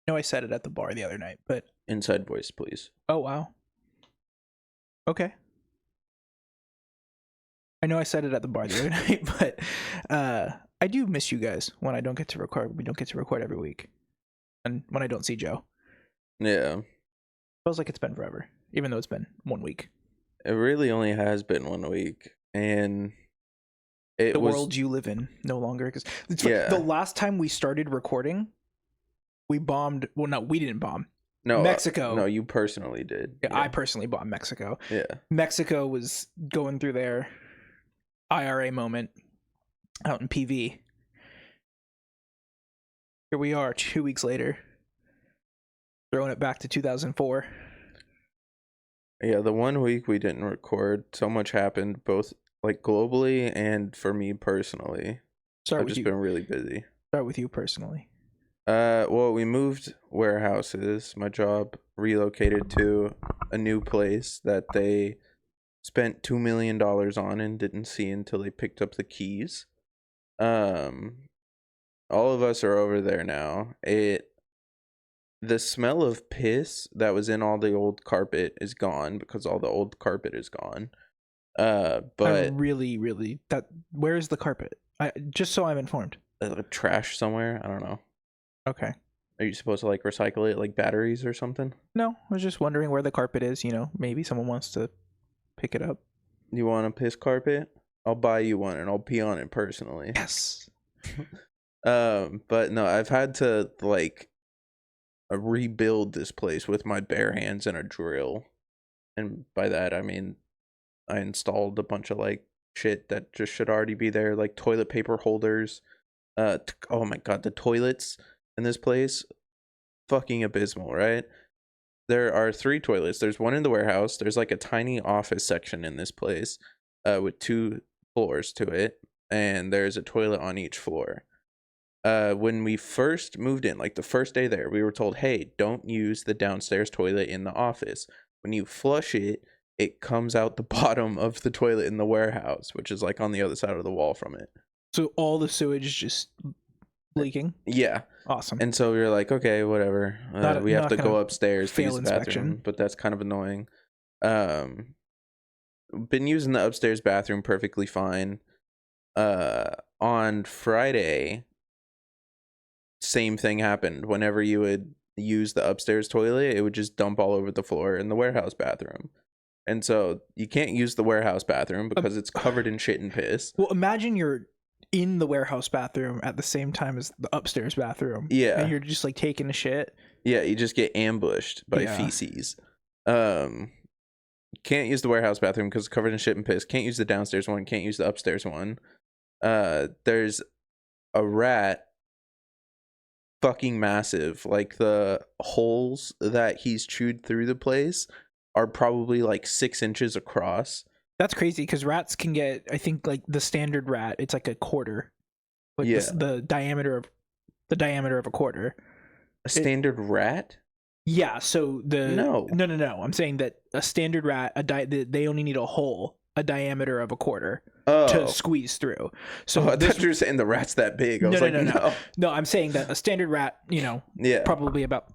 No, I said it at the bar the other night, but Inside voice, please. oh wow. Okay. I know I said it at the bar the other night, but I do miss you guys when I don't get to record. We don't get to record every week, and when I don't see Joe, Yeah. feels like it's been forever, even though it's been 1 week. It really only has been 1 week, and The world you live in no longer exists. Yeah. The last time we started recording, we bombed. Well, no, we didn't bomb. No, Mexico. No, you personally did. Yeah, I personally bombed Mexico. Yeah. Mexico was going through their IRA moment out in PV. Here we are 2 weeks later, throwing it back to 2004. Yeah, the 1 week we didn't record, so much happened, both like globally and for me personally. I've just been really busy. Start with you personally. Well, we moved warehouses. My job relocated to a new place that they spent $2 million on and didn't see until they picked up the keys. All of us are over there now. The smell of piss that was in all the old carpet is gone because all the old carpet is gone. But I really where is the carpet? Just so I'm informed. Trash somewhere. I don't know. Okay. Are you supposed to like recycle it like batteries or something? No, I was just wondering where the carpet is. You know, maybe someone wants to pick it up. You want a piss carpet? I'll buy you one and I'll pee on it personally. Yes. But no, I've had to like rebuild this place with my bare hands and a drill. And by that I mean I installed a bunch of like shit that just should already be there, like toilet paper holders. Oh my god, the toilets in this place, fucking abysmal, right? There are 3 toilets. There's one in the warehouse. There's like a tiny office section in this place, with 2 floors to it, and there's a toilet on each floor. When we first moved in, like the first day there, we were told, hey, don't use the downstairs toilet in the office. When you flush it, it comes out the bottom of the toilet in the warehouse, which is like on the other side of the wall from it. So all the sewage is just leaking? Yeah. Awesome. And so we were like, okay, whatever. We have to go upstairs to use the bathroom, but that's kind of annoying. Been using the upstairs bathroom perfectly fine. On Friday, same thing happened. Whenever you would use the upstairs toilet, it would just dump all over the floor in the warehouse bathroom. And so you can't use the warehouse bathroom because it's covered in shit and piss. Well, imagine you're in the warehouse bathroom at the same time as the upstairs bathroom. Yeah. And you're just like taking a shit. Yeah, you just get ambushed by feces. Can't use the warehouse bathroom because it's covered in shit and piss. Can't use the downstairs one. Can't use the upstairs one. There's a rat, fucking massive. Like the holes that he's chewed through the place are probably like 6 inches across. That's crazy because rats can get, I think, like the standard rat, it's like a quarter. Like the diameter of a quarter. A standard rat? Yeah. So No. I'm saying that a standard rat, they only need a diameter of a quarter Oh. to squeeze through. So I thought you were saying the rat's that big. I was like, no. No, I'm saying that a standard rat, Yeah. probably about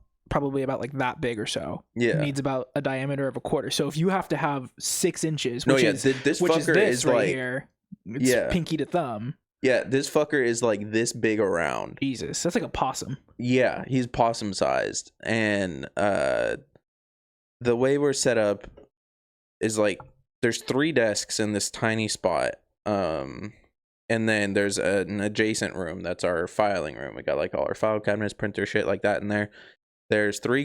like that big or so. Yeah. Needs about a diameter of a quarter. So if you have to have 6 inches, this fucker is right like here, it's pinky to thumb. Yeah, this fucker is like this big around. Jesus, that's like a possum. Yeah, he's possum sized. And the way we're set up is like there's 3 desks in this tiny spot. And then there's an adjacent room that's our filing room. We got like all our file cabinets, printer, shit like that in there. There's 4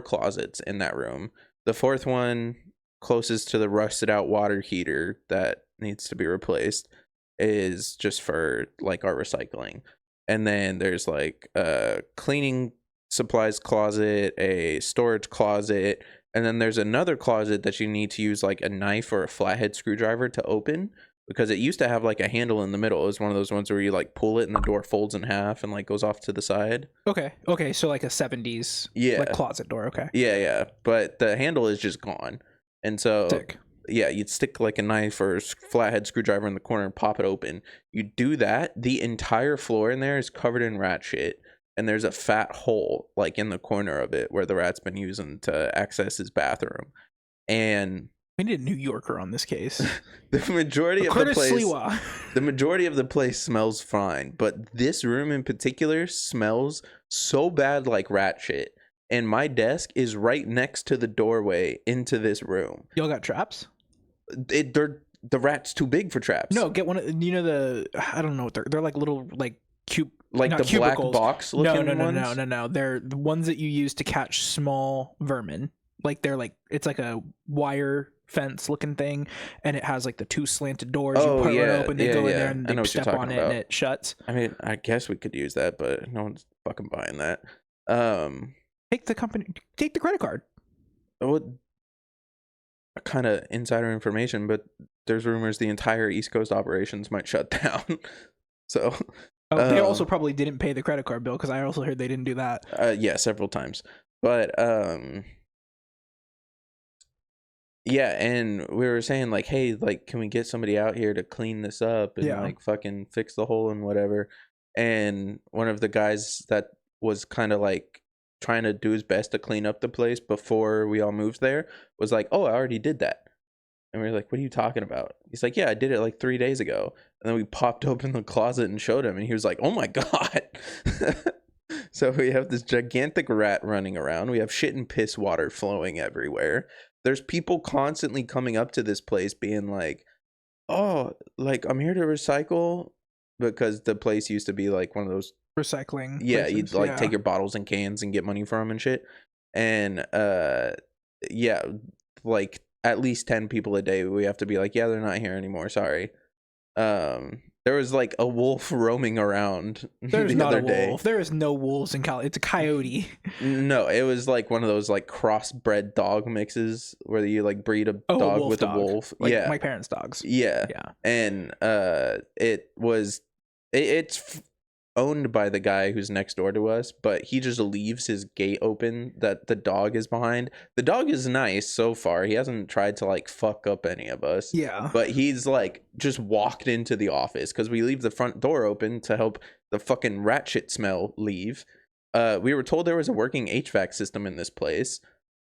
closets in that room. The 4th one, closest to the rusted out water heater that needs to be replaced, is just for like our recycling. And then there's like a cleaning supplies closet, a storage closet, and then there's another closet that you need to use like a knife or a flathead screwdriver to open, because it used to have like a handle in the middle. It was one of those ones where you like pull it and the door folds in half and like goes off to the side. Okay, so like a 70s like closet door. Okay. Yeah, but the handle is just gone. And so yeah, you'd stick like a knife or flathead screwdriver in the corner and pop it open. You do that, the entire floor in there is covered in rat shit. and there's a fat hole like in the corner of it where the rat's been using to access his bathroom. And we need a New Yorker on this case. the majority of Curtis the place, Sliwa. the majority of the place smells fine, but this room in particular smells so bad like rat shit. And my desk is right next to the doorway into this room. Y'all got traps? The rat's too big for traps. No, get one of, you know, I don't know what they're like little like cube, like not the cubicles. black box looking ones? No. They're the ones that you use to catch small vermin. Like they're like, it's like a wire fence looking thing, and it has like the 2 slanted doors. You put it open, they go in there and they step on it and it shuts. I mean, I guess we could use that, but no one's fucking buying that. Take the credit card. Kind of insider information, but there's rumors the entire East Coast operations might shut down. So they also probably didn't pay the credit card bill, because I also heard they didn't do that. Yeah, several times. But yeah, and we were saying like, hey, like, can we get somebody out here to clean this up and like fucking fix the hole and whatever? And one of the guys that was kind of like trying to do his best to clean up the place before we all moved there was like, oh, I already did that. And we were like, what are you talking about? He's like, yeah, I did it like 3 days ago. And then we popped open the closet and showed him, and he was like, oh my God. So we have this gigantic rat running around. We have shit and piss water flowing everywhere. There's people constantly coming up to this place being like, oh, like, I'm here to recycle, because the place used to be like one of those recycling places. You'd like take your bottles and cans and get money from them and shit. And yeah, like at least 10 people a day we have to be like, yeah, they're not here anymore, sorry. There was like a wolf roaming around. There's not a wolf. There is no wolves in Cali. It's a coyote. No, it was like one of those like crossbred dog mixes where you like breed a dog with a wolf. Like my parents' dogs. Yeah. And it's owned by the guy who's next door to us, but he just leaves his gate open that the dog is behind. The dog is nice so far. He hasn't tried to like fuck up any of us. Yeah. But he's like just walked into the office because we leave the front door open to help the fucking rat shit smell leave. We were told there was a working HVAC system in this place,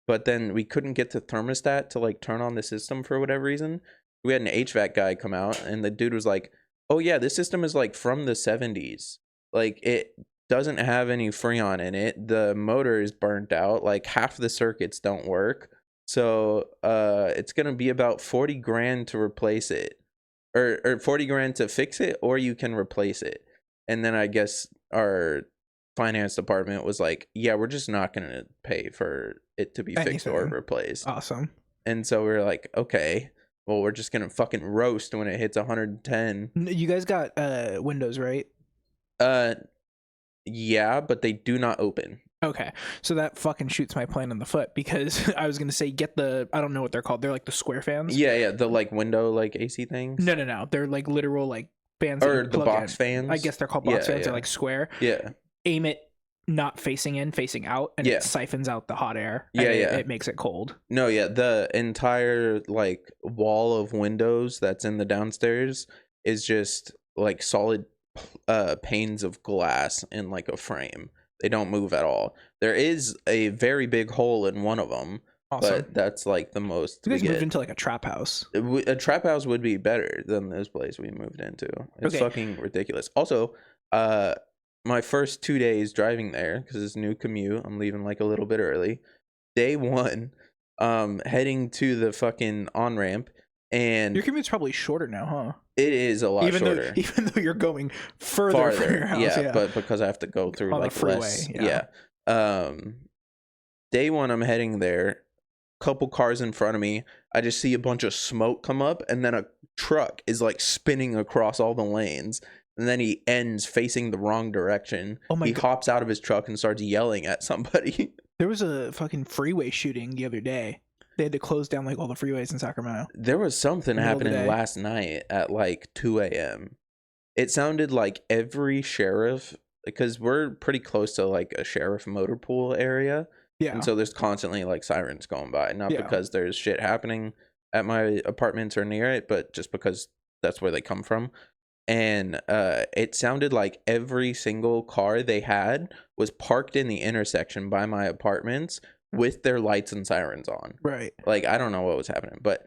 but then we couldn't get the thermostat to like turn on the system for whatever reason. We had an HVAC guy come out, and the dude was like, oh yeah, this system is like from the 70s. Like, it doesn't have any freon in it. The motor is burnt out. Like, half the circuits don't work. So it's gonna be about 40 grand to replace it, or 40 grand to fix it, or you can replace it. And then I guess our finance department was like, yeah, we're just not gonna pay for it to be fixed or replaced. Awesome. And so we were like, okay, well, we're just gonna fucking roast when it hits 110. You guys got windows, right? Yeah, but they do not open. Okay, so that fucking shoots my plan in the foot, because I was gonna say get the, I don't know what they're called. They're like the square fans. Yeah, the like window like AC things. No. They're like literal like fans. Or the box fans. I guess they're called box fans. They're like square. Yeah. Aim it not facing in, facing out, and it siphons out the hot air. And it makes it cold. No, yeah, the entire like wall of windows that's in the downstairs is just like solid panes of glass in like a frame. They don't move at all. There is a very big hole in one of them. Awesome. But that's like the most. You guys moved into like a trap house. A trap house would be better than this place we moved into. It's fucking ridiculous. Also, my first 2 days driving there, because it's a new commute, I'm leaving like a little bit early. Day one, heading to the fucking on-ramp, and your commute's probably shorter now, huh? It is a lot shorter. Even though you're going farther from your house. Yeah, but because I have to go through on like the freeway. Less. Day one, I'm heading there. Couple cars in front of me. I just see a bunch of smoke come up, and then a truck is like spinning across all the lanes. And then he ends facing the wrong direction. Oh my God. He hops out of his truck and starts yelling at somebody. There was a fucking freeway shooting the other day. They had to close down like all the freeways in Sacramento. There was something happening last night at like 2 a.m. It sounded like every sheriff, because we're pretty close to like a sheriff motor pool area. Yeah. And so there's constantly like sirens going by. Not because there's shit happening at my apartments or near it, but just because that's where they come from. and it sounded like every single car they had was parked in the intersection by my apartments with their lights and sirens on. Right. Like, I don't know what was happening, but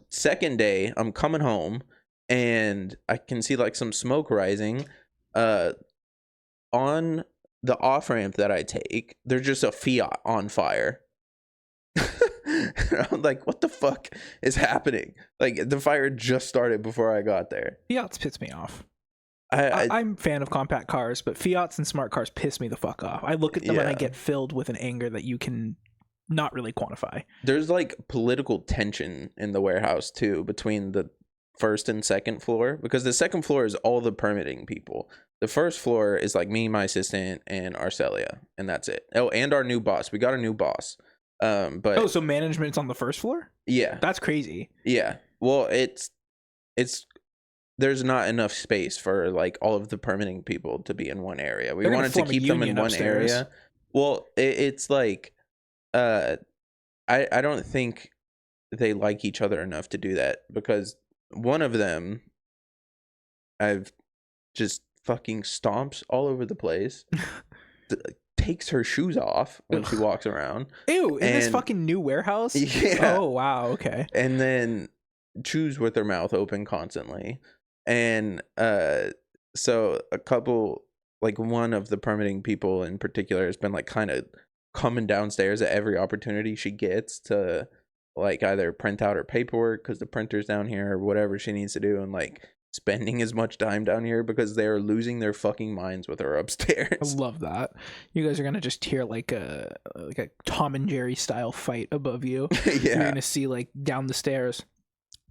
second day, I'm coming home and I can see like some smoke rising on the off ramp that I take. There's just a Fiat on fire. I'm like, what the fuck is happening? Like, the fire just started before I got there. Fiats piss me off. I'm a fan of compact cars, but Fiats and smart cars piss me the fuck off. I look at them and I get filled with an anger that you can not really quantify. There's like political tension in the warehouse too between the first and second floor, because the second floor is all the permitting people. The first floor is like me, my assistant, and Arcelia, and that's it. Oh, and our new boss. We got a new boss. But so management's on the first floor? Yeah. That's crazy. Yeah. It's there's not enough space for like all of the permitting people to be in one area. We wanted to keep them in one area. Well, it's like I don't think they like each other enough to do that, because one of them I've just fucking stomps all over the place. Takes her shoes off when she walks around. Ew, in this fucking new warehouse? Yeah. Oh, wow, okay. And then chews with her mouth open constantly. And so a couple, like one of the permitting people in particular has been like kind of coming downstairs at every opportunity she gets to like either print out her paperwork because the printer's down here or whatever she needs to do, and like spending as much time down here because they're losing their fucking minds with her upstairs. I love that. You guys are gonna just hear like a Tom and Jerry style fight above you. Yeah. You're gonna see like down the stairs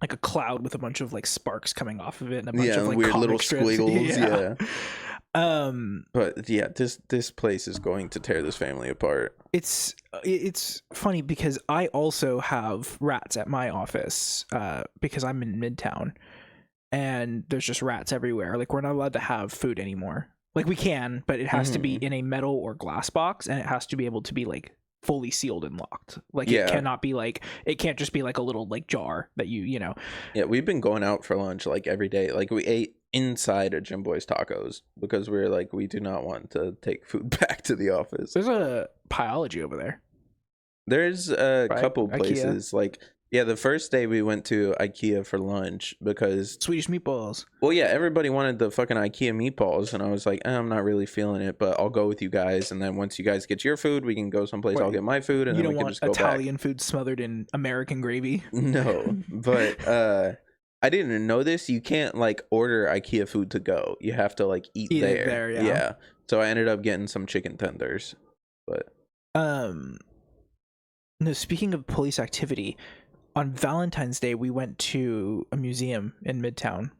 like a cloud with a bunch of like sparks coming off of it and a bunch of like weird little strips. squiggles. Yeah. But yeah, this place is going to tear this family apart. It's funny because I also have rats at my office because I'm in Midtown. And there's just rats everywhere. Like, we're not allowed to have food anymore. Like, we can, but it has to be in a metal or glass box, and it has to be able to be like fully sealed and locked. Like, it cannot be like, it can't just be like a little like jar that you know. Yeah, we've been going out for lunch like every day. Like, we ate inside of Jim Boy's Tacos because we're like, we do not want to take food back to the office. There's a Pyology over there. There's a couple places. Like, yeah, the first day we went to IKEA for lunch because Swedish meatballs. Well, yeah, everybody wanted the fucking IKEA meatballs, and I was like, I'm not really feeling it, but I'll go with you guys. And then once you guys get your food, we can go someplace. I'll get my food, and then we can just go back. You don't want Italian food smothered in American gravy? No, but I didn't know this. You can't like order IKEA food to go. You have to like eat there. Yeah. So I ended up getting some chicken tenders, but no. Speaking of police activity. On Valentine's Day, we went to a museum in Midtown,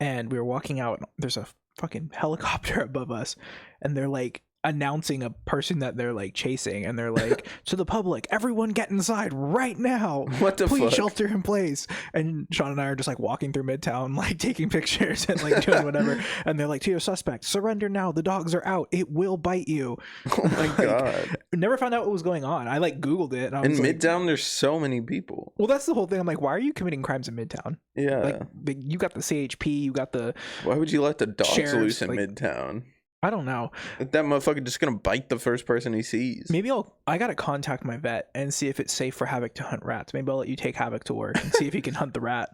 and we were walking out. There's a fucking helicopter above us, and they're like announcing a person that they're like chasing, and they're like, to the public, everyone get inside right now. What the fuck? Please shelter in place. And Sean and I are just like walking through Midtown, like taking pictures and like doing whatever. And they're like, to your suspect, surrender now. The dogs are out. It will bite you. Oh my god. Never found out what was going on. I like Googled it. And I was in Midtown, there's so many people. Well, that's the whole thing. I'm like, why are you committing crimes in Midtown? Yeah. Like, you got the CHP, you got the... Why would you let the dogs loose in Midtown? I don't know. That motherfucker just gonna bite the first person he sees. Maybe I gotta contact my vet and see if it's safe for Havoc to hunt rats. Maybe I'll let you take Havoc to work and see if he can hunt the rat.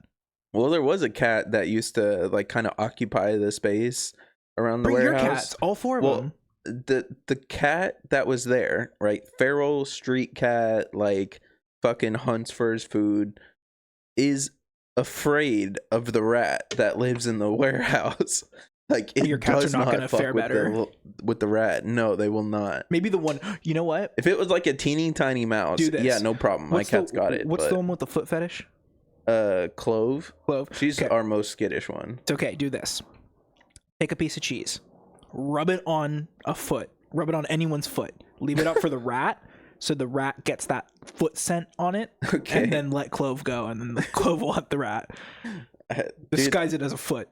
Well, there was a cat that used to like kind of occupy the space around the warehouse. Your cats, all four of them. The cat that was there, right? Feral street cat, like fucking hunts for his food, is afraid of the rat that lives in the warehouse. Like, your cats are not gonna fare better with the rat. No, they will not. Maybe the one. You know what? If it was like a teeny tiny mouse, yeah, no problem. My cat's got it. What's the one with the foot fetish? Clove. She's our most skittish one. It's okay. Do this. Take a piece of cheese, rub it on a foot, rub it on anyone's foot. Leave it up for the rat, so the rat gets that foot scent on it. Okay. And then let Clove go, and then the Clove will hunt the rat. Disguise it as a foot.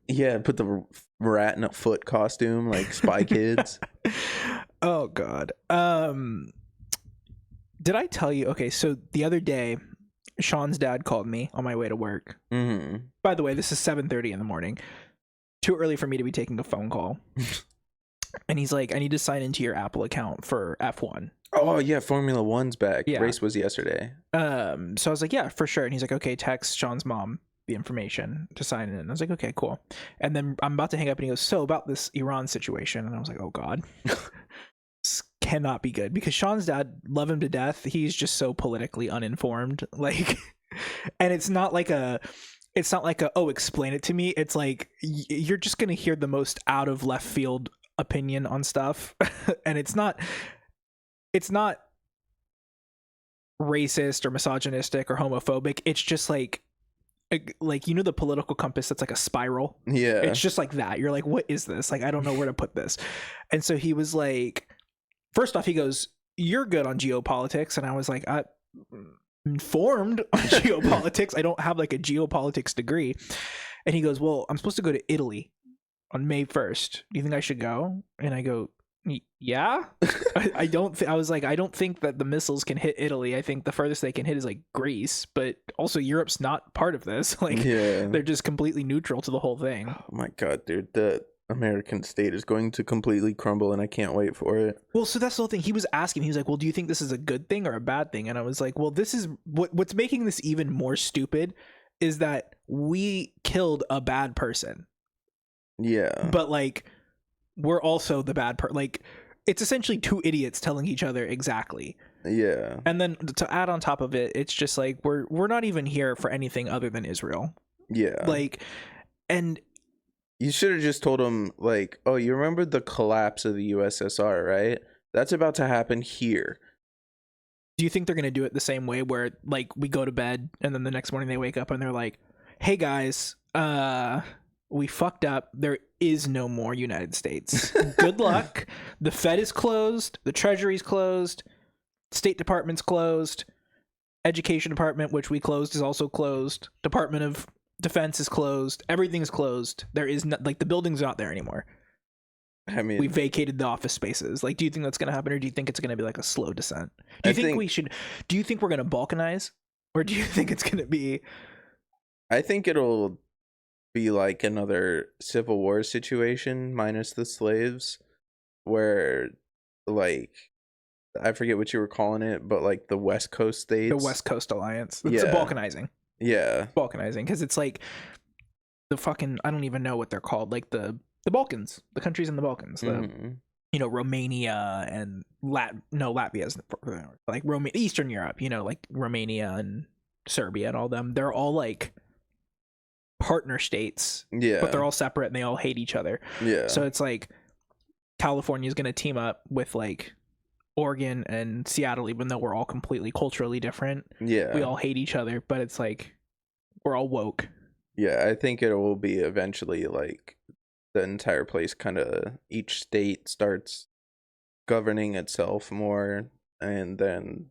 Yeah, put the rat in a foot costume like Spy Kids. Oh god. Did I tell you? Okay, so the other day Sean's dad called me on my way to work. Mm-hmm. By the way, this is 7:30 in the morning. Too early for me to be taking a phone call. And he's like, I need to sign into your Apple account for F1. Oh yeah, Formula One's back. Yeah. Race was yesterday. So I was like, yeah, for sure. And he's like, okay, text Sean's mom the information to sign in. And I was like, okay, cool. And then I'm about to hang up and he goes, so about this Iran situation. And I was like, oh God. This cannot be good, because Sean's dad, love him to death. He's just so politically uninformed. Like, and it's not like a, oh, explain it to me. It's like, you're just going to hear the most out of left field opinion on stuff. And it's not racist or misogynistic or homophobic. It's just like you know the political compass that's like a spiral. Yeah, it's just like that. You're like, what is this? Like, I don't know where to put this. And so he was like, first off, he goes, you're good on geopolitics. And I was like, I'm informed on geopolitics. I don't have like a geopolitics degree. And he goes, well, I'm supposed to go to Italy on May 1st. Do you think I should go? And I go, yeah. I was like, I don't think that the missiles can hit Italy. I think the furthest they can hit is like Greece, but also Europe's not part of this. Like, they're just completely neutral to the whole thing. Oh my God, dude, the American state is going to completely crumble, and I can't wait for it. Well, so that's the whole thing. He was asking, he was like, well, do you think this is a good thing or a bad thing? And I was like, well, this is what's making this even more stupid is that we killed a bad person. Yeah. But like, we're also the bad part. Like, it's essentially two idiots telling each other exactly. Yeah. And then to add on top of it, it's just like we're not even here for anything other than Israel. Yeah. Like, and you should have just told him, like, oh, you remember the collapse of the USSR, right? That's about to happen here. Do you think they're going to do it the same way where like we go to bed and then the next morning they wake up and they're like, hey guys, we fucked up. There is no more United States. Good luck. The Fed is closed. The Treasury's closed. State Department's closed. Education Department, which we closed, is also closed. Department of Defense is closed. Everything's closed. There is not, like, the building's not there anymore. I mean, we vacated the office spaces. Like, do you think that's going to happen, or do you think it's going to be like a slow descent? Do you think we're going to balkanize, or do you think it's going to be? I think it'll be like another Civil War situation minus the slaves, where, like, I forget what you were calling it, but like the West Coast states, the West Coast Alliance. It's balkanizing. Yeah, balkanizing, because it's like the fucking, I don't even know what they're called, like the Balkans, the countries in the Balkans, you know, Romania and Latvia's like Eastern Europe, you know, like Romania and Serbia and all them. They're all like partner states, but they're all separate and they all hate each other. Yeah. So it's like California is going to team up with like Oregon and Seattle, even though we're all completely culturally different. Yeah. We all hate each other, but it's like we're all woke. Yeah, I think it will be eventually like the entire place kind of, each state starts governing itself more, and then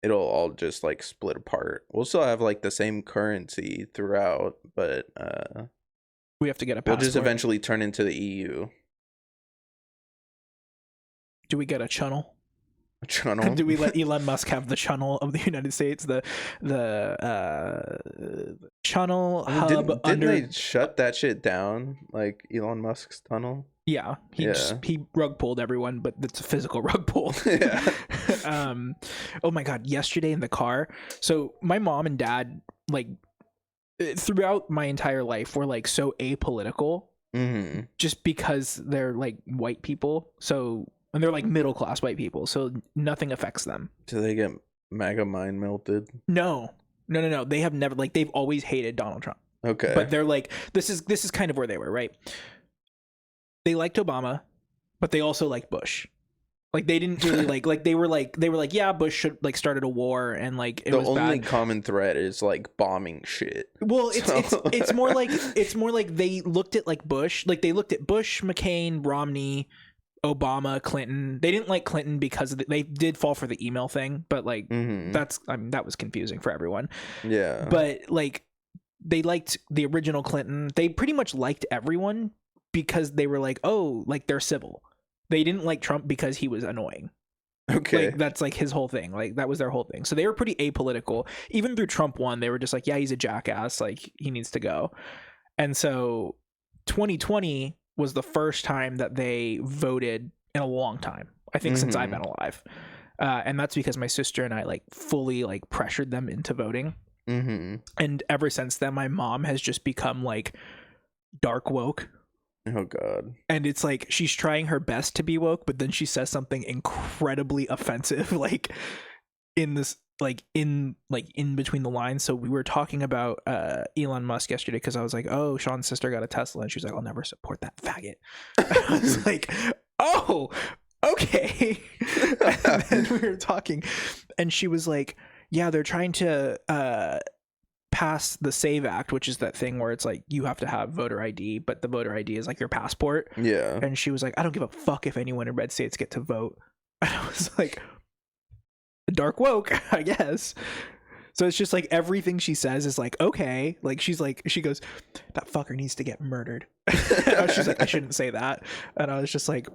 it'll all just like split apart. We'll still have like the same currency throughout, but we have to get a passport. We'll just eventually turn into the EU. Do we get a channel? A channel? Do we let Elon Musk have the channel of the United States? The channel hub. Didn't they shut that shit down? Like Elon Musk's tunnel? Yeah, he rug pulled everyone, but it's a physical rug pull. Yeah. Oh my God! Yesterday in the car, so my mom and dad, like, throughout my entire life, were like so apolitical, just because they're like white people. So. And they're like middle class white people, so nothing affects them. Do they get MAGA mind melted? No. They have never, like, they've always hated Donald Trump. Okay. But they're like, this is kind of where they were, right? They liked Obama, but they also liked Bush. Like, they didn't really like they were like, yeah, Bush should like started a war, and like it was bad. The only common thread is like bombing shit. Well, it's more like they looked at like Bush, like they looked at Bush, McCain, Romney, Obama, Clinton. They didn't like Clinton because they did fall for the email thing, but like that was confusing for everyone. Yeah. But like they liked the original Clinton. They pretty much liked everyone because they were like, oh, like they're civil. They didn't like Trump because he was annoying. Okay. Like that's like his whole thing. Like that was their whole thing. So they were pretty apolitical. Even through Trump won, they were just like, yeah, he's a jackass. Like he needs to go. And so 2020 was the first time that they voted in a long time. I think since I've been alive. And that's because my sister and I like fully like pressured them into voting. And ever since then, my mom has just become like dark woke. Oh God. And it's like she's trying her best to be woke, but then she says something incredibly offensive, like in this, like in between the lines. So we were talking about Elon Musk yesterday because I was like, oh, Sean's sister got a Tesla, and she was like, I'll never support that faggot. I was like, oh, okay. And then we were talking, and she was like, yeah, they're trying to pass the SAVE Act, which is that thing where it's like you have to have voter ID, but the voter ID is like your passport. Yeah. And she was like, I don't give a fuck if anyone in red states get to vote. And I was like, dark woke, I guess. So it's just like everything she says is like, okay. Like she goes, that fucker needs to get murdered. She's like, I shouldn't say that. And I was just like,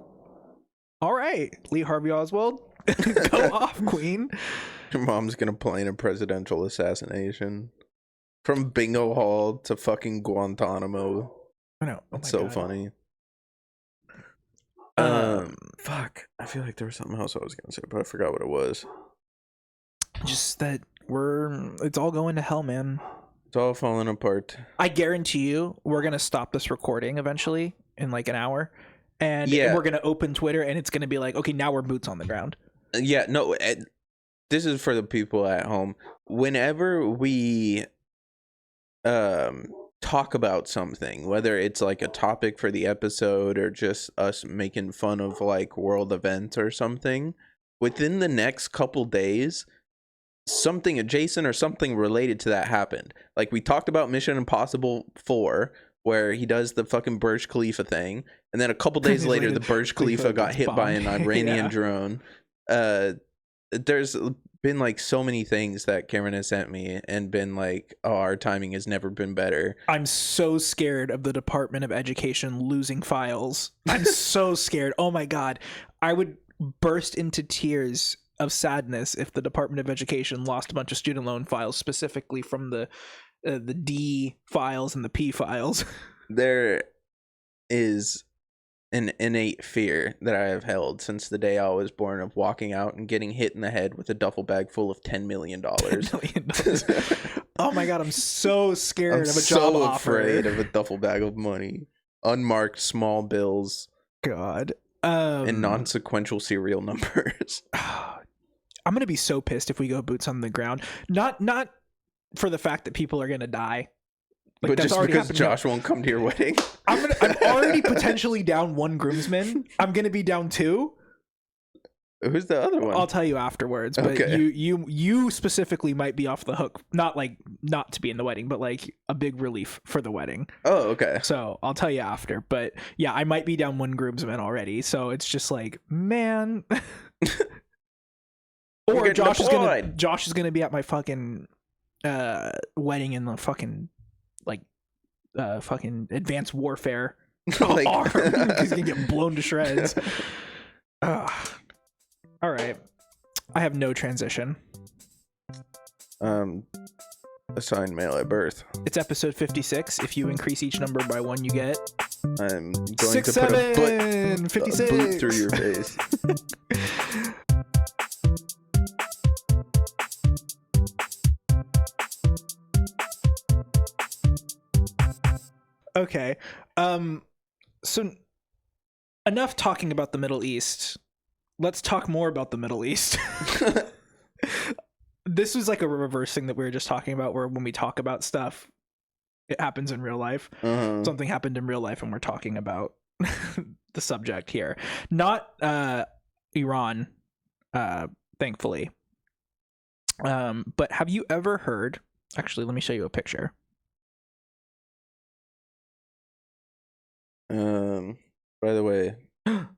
all right, Lee Harvey Oswald, go off, queen. Your mom's gonna plan a presidential assassination. From Bingo Hall to fucking Guantanamo. I know. That's so funny. Fuck. I feel like there was something else I was gonna say, but I forgot what it was. Just that it's all going to hell, man. It's all falling apart. I guarantee you we're gonna stop this recording eventually in like an hour. And we're gonna open Twitter and it's gonna be like, okay, now we're boots on the ground. Yeah, no, this is for the people at home. Whenever we talk about something, whether it's like a topic for the episode or just us making fun of like world events or something, within the next couple days something adjacent or something related to that happened. Like we talked about Mission Impossible 4 where he does the fucking Burj Khalifa thing, and then a couple days later the Burj Khalifa got hit by an Iranian drone. There's been like so many things that Cameron has sent me and been like, oh, our timing has never been better. I'm so scared of the Department of Education losing files. I'm so scared. Oh my God. I would burst into tears of sadness if the Department of Education lost a bunch of student loan files, specifically from the D files and the P files. There is an innate fear that I have held since the day I was born of walking out and getting hit in the head with a duffel bag full of $10 million. $10 million. Oh my God, I'm so scared of a job offer. I'm so afraid of a duffel bag of money. Unmarked small bills. God. And non-sequential serial numbers. I'm going to be so pissed if we go boots on the ground. Not for the fact that people are going to die. Like, but just because Josh won't come to your wedding. I'm already potentially down one groomsman. I'm gonna be down two. Who's the other one? I'll tell you afterwards. But okay. you specifically might be off the hook. Not to be in the wedding, but like a big relief for the wedding. Oh, okay. So I'll tell you after. But yeah, I might be down one groomsman already. So it's just like, man. Or Josh is gonna be at my fucking wedding in the fucking fucking advanced warfare like, arm. He's gonna get blown to shreds. All right, I have no transition. Assigned male at birth. It's episode 56. If you increase each number by one, you get. I'm going to put a 56. boot through your face. Okay. So enough talking about the Middle East. Let's talk more about the Middle East. This was like a reverse thing that we were just talking about, where when we talk about stuff, it happens in real life. Something happened in real life and we're talking about the subject here. Not Iran, thankfully. But have you ever heard... Actually, let me show you a picture. By the way,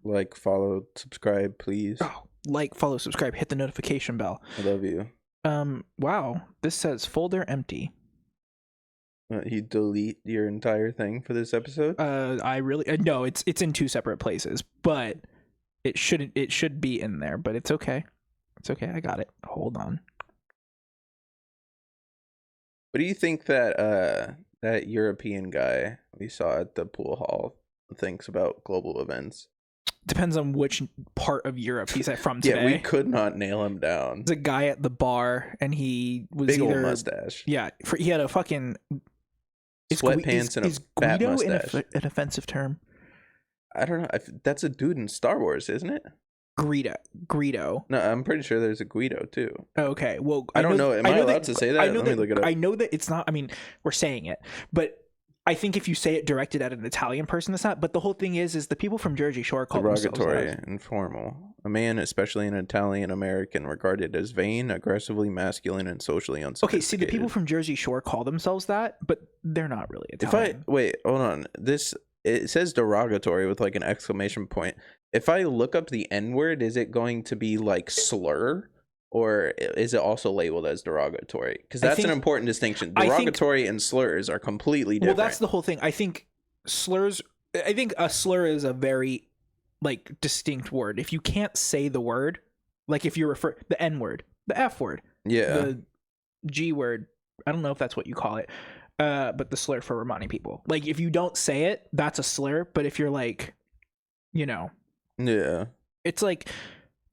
like, follow, subscribe, please. Oh, like, follow, subscribe, hit the notification bell. I love you. Wow, this says folder empty. You delete your entire thing for this episode? I really no, it's in two separate places, but It shouldn't. It should be in there, but it's okay. It's okay. I got it. Hold on. What do you think that that European guy we saw at the pool hall thinks about global events? Depends on which part of Europe he's from today. Yeah, we could not nail him down. There's a guy at the bar, and he was big old mustache. Yeah, he had a fucking sweatpants and a fat mustache. An offensive term? I don't know. That's a dude in Star Wars, isn't it? Greedo. No, I'm pretty sure there's a Guido too. Okay, well, I don't know. Am I allowed to say that? Let me look it up. I know that it's not. I mean, we're saying it, but I think if you say it directed at an Italian person, it's not. But the whole thing is the people from Jersey Shore call derogatory, informal. A man, especially an Italian American, regarded as vain, aggressively masculine, and socially unsophisticated. Okay, see, the people from Jersey Shore call themselves that, but they're not really Italian. Wait, hold on. It says derogatory with like an exclamation point. If I look up the N-word, is it going to be like slur, or is it also labeled as derogatory? Because that's an important distinction. Derogatory and slurs are completely different. Well, that's the whole thing. I think a slur is a very like distinct word. If you can't say the word, like if you refer the N-word, the F-word, the G-word, I don't know if that's what you call it. But the slur for Romani people. Like if you don't say it, that's a slur. But if you're like, it's like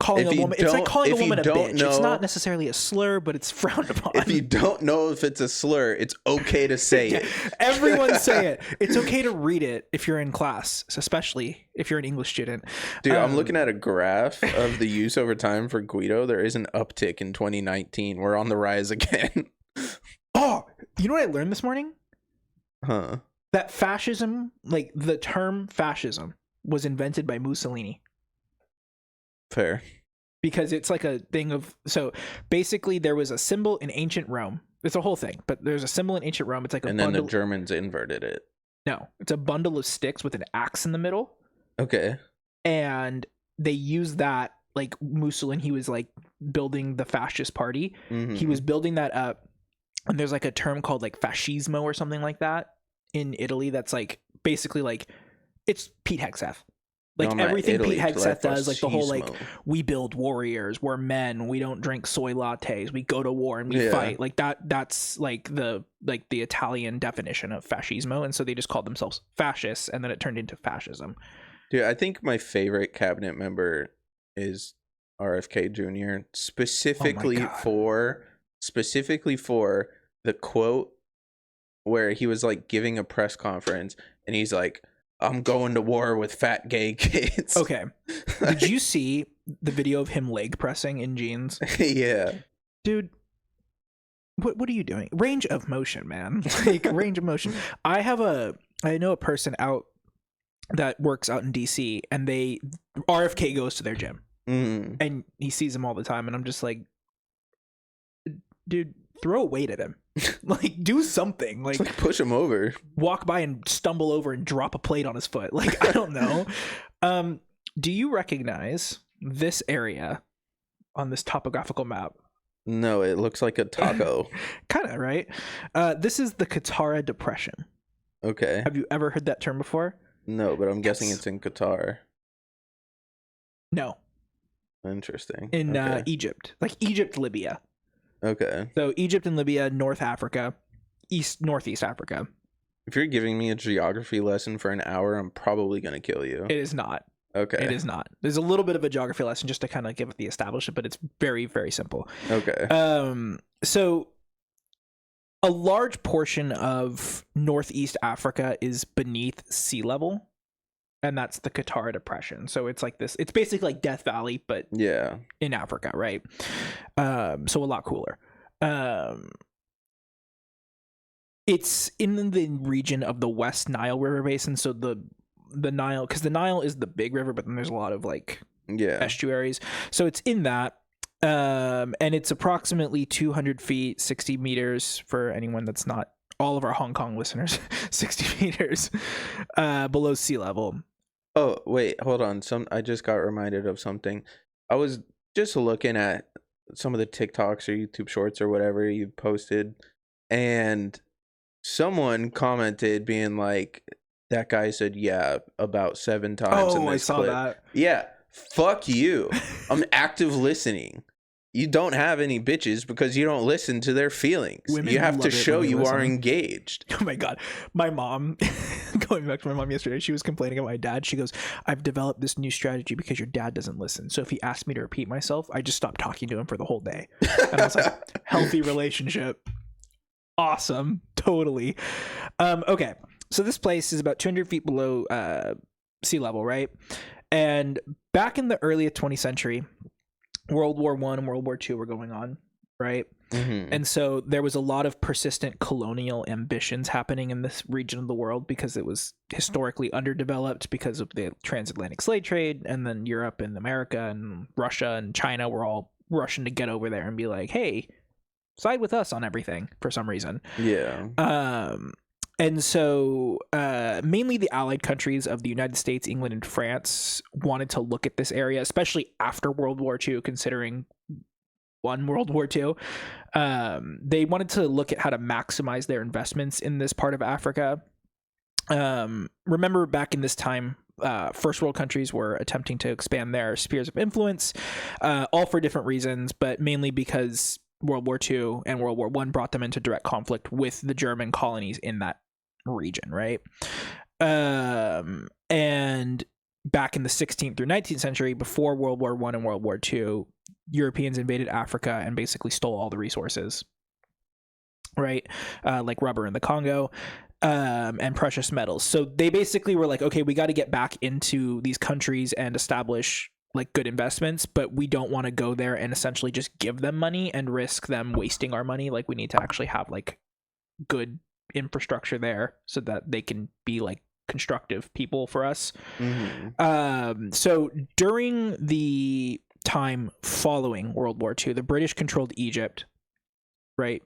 calling a woman. It's like calling a woman a bitch. It's not necessarily a slur, but it's frowned upon. If you don't know if it's a slur, it's okay to say it. Everyone say it. It's okay to read it if you're in class, especially if you're an English student. Dude, I'm looking at a graph of the use over time for Guido. There is an uptick in 2019. We're on the rise again. Oh, you know what I learned this morning? Huh? That fascism, like the term fascism, was invented by Mussolini. Fair. Because it's like a thing of... So basically there was a symbol in ancient Rome. It's a whole thing, but there's a symbol in ancient Rome. It's like a bundle... And then the Germans inverted it. No, it's a bundle of sticks with an axe in the middle. Okay. And they used that, like Mussolini, he was like building the fascist party. Mm-hmm. He was building that up. And there's like a term called like fascismo or something like that in Italy. That's like basically like it's Pete Hegseth. Like everything Pete Hegseth does, like the whole like we build warriors, we're men, we don't drink soy lattes, we go to war and we fight. Like that's like the Italian definition of fascismo. And so they just called themselves fascists, and then it turned into fascism. Dude, I think my favorite cabinet member is RFK Jr. specifically for the quote where he was like giving a press conference and he's like, I'm going to war with fat gay kids. Okay. Did you see the video of him leg pressing in jeans? Yeah. Dude, what are you doing? Range of motion, man. Like range of motion. I know a person out that works out in DC, and RFK goes to their gym. Mm. And he sees him all the time, and I'm just like, dude, throw a weight at him. Like do something. Like push him over. Walk by and stumble over and drop a plate on his foot. Like I don't know. Do you recognize this area on this topographical map? No, it looks like a taco. Kind of, right? This is the Qattara Depression. Okay. Have you ever heard that term before? No, but I'm guessing it's in Qatar. No. Interesting. In Egypt. Like Egypt, Libya. Okay. So Egypt and Libya, North Africa, Northeast Africa. If you're giving me a geography lesson for an hour, I'm probably going to kill you. It is not. Okay. It is not. There's a little bit of a geography lesson just to kind of give it the establishment, but it's very, very simple. Okay. So a large portion of Northeast Africa is beneath sea level, and that's the Qattara Depression. So it's like this. It's basically like Death Valley, but in Africa, right? So a lot cooler. It's in the region of the West Nile River Basin. So the Nile, because the Nile is the big river, but then there's a lot of like estuaries. So it's in that. And it's approximately 200 feet, 60 meters for anyone that's not all of our Hong Kong listeners, 60 meters below sea level. Oh, wait, hold on. I just got reminded of something. I was just looking at some of the TikToks or YouTube shorts or whatever you posted, and someone commented being like, that guy said, about 7 times in this I saw clip. that. Yeah. Fuck you. I'm active listening. You don't have any bitches because you don't listen to their feelings. Women you have to love it show when they you listen. are engaged. Oh my God. My mom, going back to my mom yesterday, she was complaining about my dad. She goes, I've developed this new strategy because your dad doesn't listen. So if he asked me to repeat myself, I just stopped talking to him for the whole day. And I was like, healthy relationship. Awesome. Totally. Okay. So this place is about 200 feet below sea level, right? And back in the early 20th century, World War I and World War II were going on, right? Mm-hmm. And so there was a lot of persistent colonial ambitions happening in this region of the world because it was historically underdeveloped because of the transatlantic slave trade, and then Europe and America and Russia and China were all rushing to get over there and be like, hey, side with us on everything for some reason. Yeah. And so mainly the allied countries of the United States, England, and France wanted to look at this area, especially after World War II, considering won World War II. They wanted to look at how to maximize their investments in this part of Africa. Remember back in this time, first world countries were attempting to expand their spheres of influence, all for different reasons, but mainly because World War II and World War I brought them into direct conflict with the German colonies in that region, right? And back in the 16th through 19th century, before World War I and World War II, Europeans invaded Africa and basically stole all the resources, right? Like rubber in the Congo, and precious metals. So they basically were like, okay, we got to get back into these countries and establish like good investments, but we don't want to go there and essentially just give them money and risk them wasting our money. Like we need to actually have like good infrastructure there so that they can be like constructive people for us. Mm-hmm. So during the time following World War II, the British controlled Egypt, right?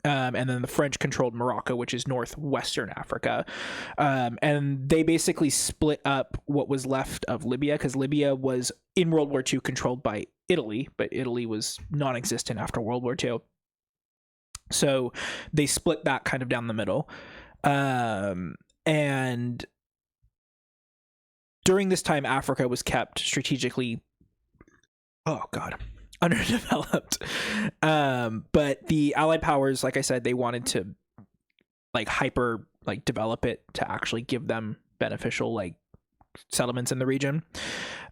And then the French controlled Morocco, which is northwestern Africa. And they basically split up what was left of Libya, because Libya was in World War II controlled by Italy, but Italy was non-existent after World War II. So they split that kind of down the middle. And during this time, Africa was kept strategically, underdeveloped. But the Allied powers, like I said, they wanted to like develop it to actually give them beneficial like settlements in the region.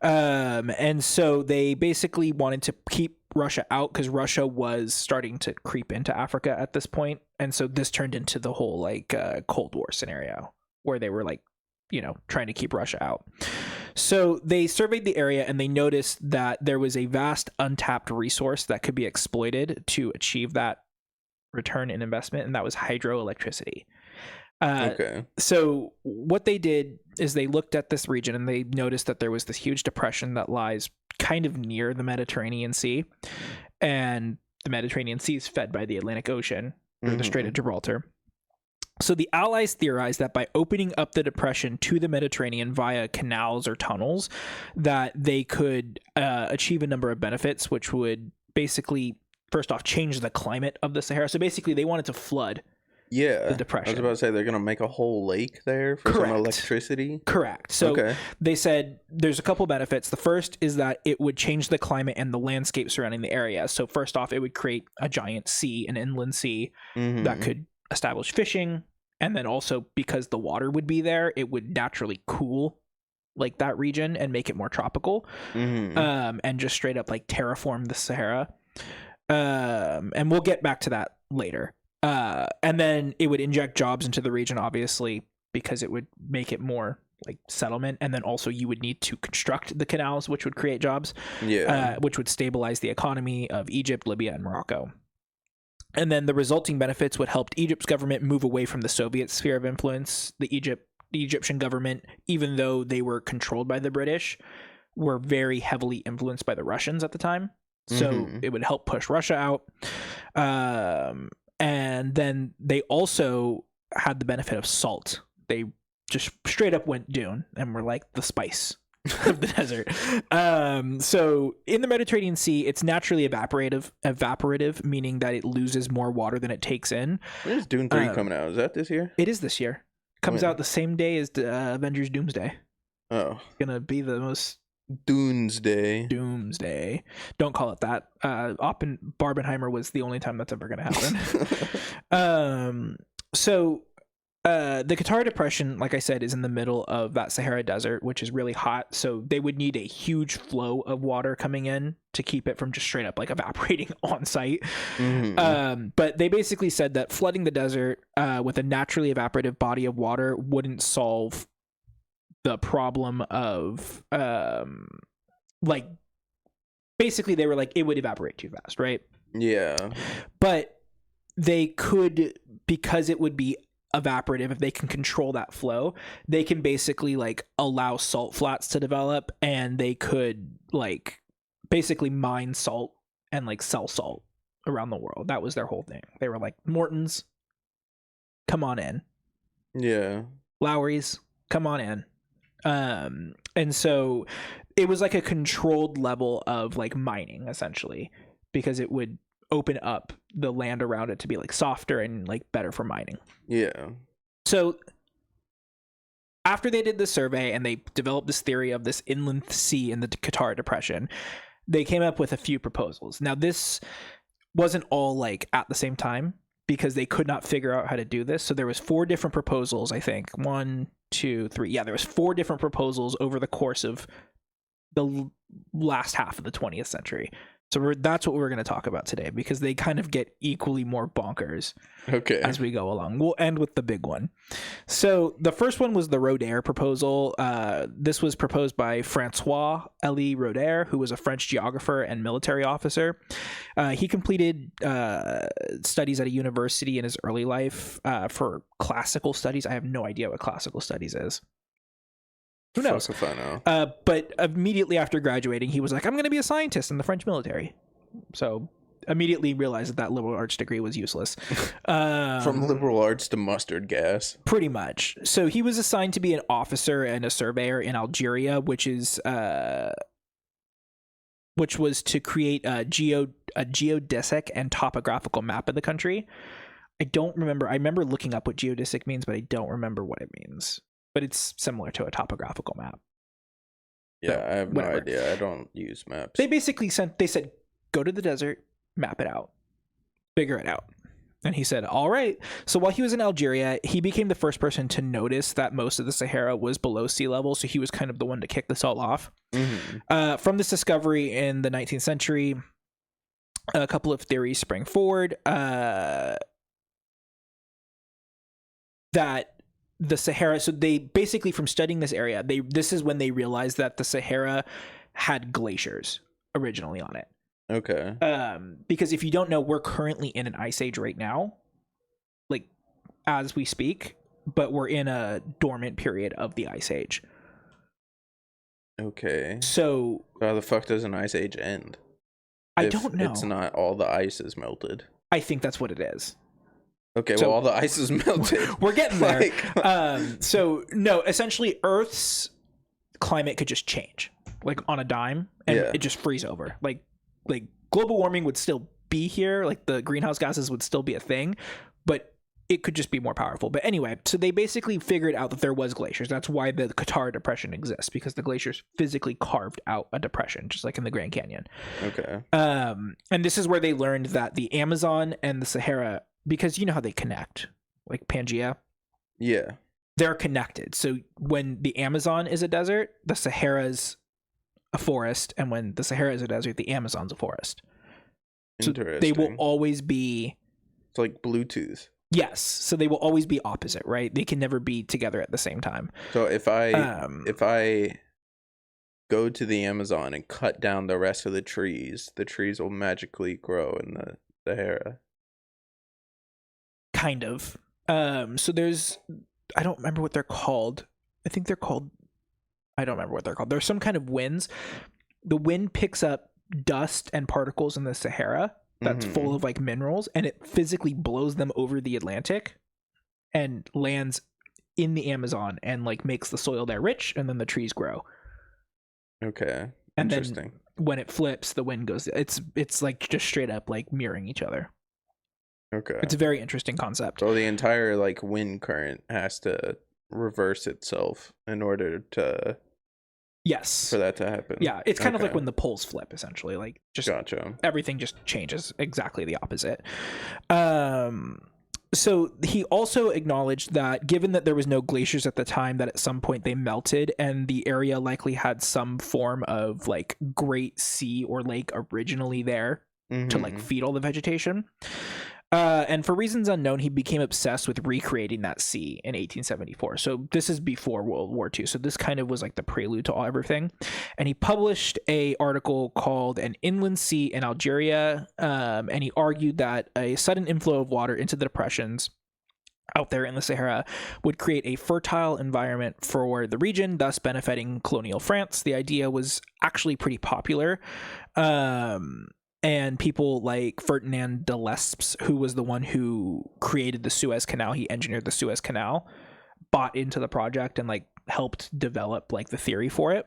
And so they basically wanted to keep Russia out because Russia was starting to creep into Africa at this point. And so this turned into the whole like Cold War scenario where they were like, trying to keep Russia out. So they surveyed the area and they noticed that there was a vast untapped resource that could be exploited to achieve that return in investment, and that was hydroelectricity. Okay. So what they did is they looked at this region and they noticed that there was this huge depression that lies kind of near the Mediterranean Sea, and the Mediterranean Sea is fed by the Atlantic Ocean through the Strait of Gibraltar. So the Allies theorized that by opening up the depression to the Mediterranean via canals or tunnels, that they could achieve a number of benefits, which would basically, first off, change the climate of the Sahara. So basically, they wanted to flood the depression. I was about to say they're going to make a whole lake there for some electricity. Correct. So they said there's a couple benefits. The first is that it would change the climate and the landscape surrounding the area. So first off, it would create a giant sea, an inland sea that could establish fishing. And then also because the water would be there, it would naturally cool like that region and make it more tropical, and just straight up like terraform the Sahara. And we'll get back to that later. And then it would inject jobs into the region, obviously, because it would make it more like settlement. And then also you would need to construct the canals, which would create jobs, which would stabilize the economy of Egypt, Libya, and Morocco. And then the resulting benefits would help Egypt's government move away from the Soviet sphere of influence. The Egyptian government, even though they were controlled by the British, were very heavily influenced by the Russians at the time. So it would help push Russia out. And then they also had the benefit of salt. They just straight up went dune and were like the spice of the desert. So in the Mediterranean Sea, it's naturally evaporative, meaning that it loses more water than it takes in. When is Dune 3 coming out? Is that this year? It is this year. Comes out the same day as the Avengers Doomsday. Oh. It's gonna be the most Doomsday. Don't call it that. Barbenheimer was the only time that's ever going to happen. So the Qattara Depression, like I said, is in the middle of that Sahara Desert, which is really hot. So they would need a huge flow of water coming in to keep it from just straight up like evaporating on site. But they basically said that flooding the desert with a naturally evaporative body of water wouldn't solve the problem of like basically they were like it would evaporate too fast, right? Yeah. But they could, because it would be evaporative, if they can control that flow, they can basically like allow salt flats to develop, and they could like basically mine salt and like sell salt around the world. That was their whole thing. They were like, Morton's, come on in. Yeah. Lowry's, come on in. And so it was like a controlled level of like mining essentially, because it would open up the land around it to be like softer and like better for mining. Yeah. So after they did the survey and they developed this theory of this inland sea in the Qattara Depression, they came up with a few proposals. Now this wasn't all like at the same time, because they could not figure out how to do this. So there was 4 different proposals, I think. 1, 2, 3. Yeah, there was 4 different proposals over the course of the last half of the 20th century. So that's what we're going to talk about today, because they kind of get equally more bonkers as we go along. We'll end with the big one. So the first one was the Roder proposal. This was proposed by Francois Elie Roder, who was a French geographer and military officer. He completed studies at a university in his early life for classical studies. I have no idea what classical studies is. Who knows? Fuck if I know. But immediately after graduating, he was like, I'm going to be a scientist in the French military. So immediately realized that liberal arts degree was useless. From liberal arts to mustard gas. Pretty much. So he was assigned to be an officer and a surveyor in Algeria, which was to create a geodesic and topographical map of the country. I don't remember. I remember looking up what geodesic means, but I don't remember what it means. But it's similar to a topographical map. Yeah, so, I have no idea. I don't use maps. They basically said, go to the desert, map it out, figure it out. And he said, all right. So while he was in Algeria, he became the first person to notice that most of the Sahara was below sea level. So he was kind of the one to kick this all off. From this discovery in the 19th century, a couple of theories sprang forward that the Sahara, so they basically, from studying this area, this is when they realized that the Sahara had glaciers originally on it. Okay. Because if you don't know, we're currently in an ice age right now, like as we speak, but we're in a dormant period of the ice age. Okay. So how the fuck does an ice age end? I don't know. It's not all the ice is melted. I think that's what it is. Okay, so, well, all the ice is melted. We're getting there. So, no, essentially, Earth's climate could just change, like on a dime, and it just freeze over. Like global warming would still be here, like the greenhouse gases would still be a thing, but it could just be more powerful. But anyway, so they basically figured out that there was glaciers. That's why the Qattara Depression exists, because the glaciers physically carved out a depression, just like in the Grand Canyon. Okay. And this is where they learned that the Amazon and the Sahara, because you know how they connect, like Pangea? Yeah. They're connected. So when the Amazon is a desert, the Sahara's a forest. And when the Sahara is a desert, the Amazon's a forest. So they will always be... It's like Bluetooth. Yes. So they will always be opposite, right? They can never be together at the same time. So if I go to the Amazon and cut down the rest of the trees will magically grow in the Sahara. Kind of. So there's, I don't remember what they're called. I think they're called, I don't remember what they're called. There's some kind of winds. The wind picks up dust and particles in the Sahara that's full of like minerals, and it physically blows them over the Atlantic and lands in the Amazon and like makes the soil there rich, and then the trees grow. Okay. And then when it flips, the wind goes, it's like just straight up like mirroring each other. Okay. It's a very interesting concept. So the entire like wind current has to reverse itself in order to Yes. For that to happen. Yeah, it's kind of like when the poles flip, essentially. Like, just gotcha. Everything just changes exactly the opposite. So he also acknowledged that given that there was no glaciers at the time, that at some point they melted, and the area likely had some form of like great sea or lake originally there to like feed all the vegetation. And for reasons unknown, he became obsessed with recreating that sea in 1874. So this is before World War II. So this kind of was like the prelude to everything. And he published a article called An Inland Sea in Algeria. And he argued that a sudden inflow of water into the depressions out there in the Sahara would create a fertile environment for the region, thus benefiting colonial France. The idea was actually pretty popular. And people like Ferdinand de Lesseps, who was the one who created the Suez Canal, he engineered the Suez Canal, bought into the project and like helped develop like the theory for it.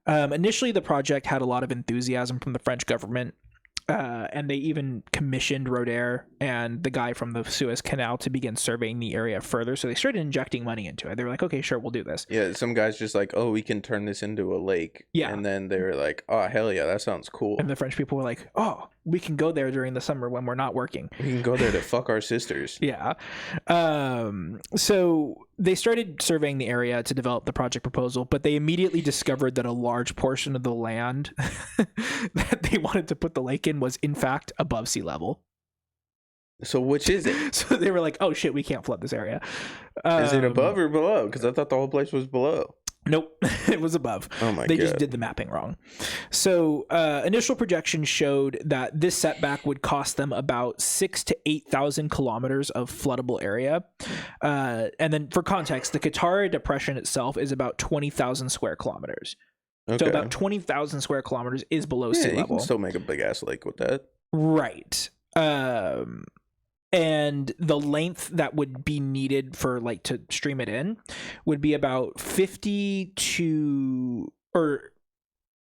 Initially, the project had a lot of enthusiasm from the French government. And they even commissioned Roder and the guy from the Suez Canal to begin surveying the area further. So they started injecting money into it. They were like, okay, sure, we'll do this. Yeah, some guys just like, oh, we can turn this into a lake. Yeah. And then they were like, oh, hell yeah, that sounds cool. And the French people were like, oh, we can go there during the summer when we're not working. We can go there to fuck our sisters. Yeah. So they started surveying the area to develop the project proposal, but they immediately discovered that a large portion of the land that they wanted to put the lake in was in fact above sea level. So which is it? So they were like, oh shit, we can't flood this area. Is it above or below? Because I thought the whole place was below. Nope, it was above. Oh my God. They just did the mapping wrong. So initial projections showed that this setback would cost them about 6,000 to 8,000 kilometers of floodable area. And then for context, the Qattara Depression itself is about 20,000 square kilometers. Okay. So about 20,000 square kilometers is below sea level. You can still make a big ass lake with that. Right. And the length that would be needed for like to stream it in would be about 50 to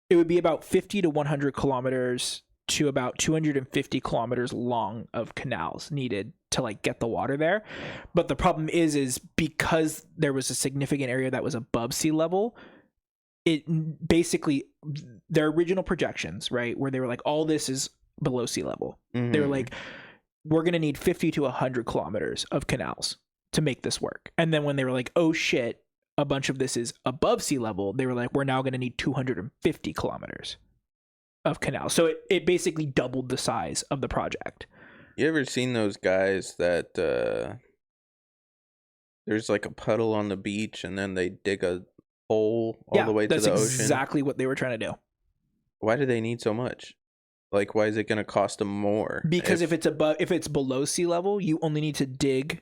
100 kilometers to about 250 kilometers long of canals needed to like get the water there. But the problem is because there was a significant area that was above sea level, it basically, their original projections, right, where they were like, all this is below sea level. They were like, we're going to need 50 to 100 kilometers of canals to make this work. And then when they were like, oh shit, a bunch of this is above sea level, they were like, we're now going to need 250 kilometers of canals. So it basically doubled the size of the project. You ever seen those guys that there's like a puddle on the beach and then they dig a hole all the way to the ocean? That's exactly what they were trying to do. Why do they need so much? Like, why is it going to cost them more? Because if it's below sea level, you only need to dig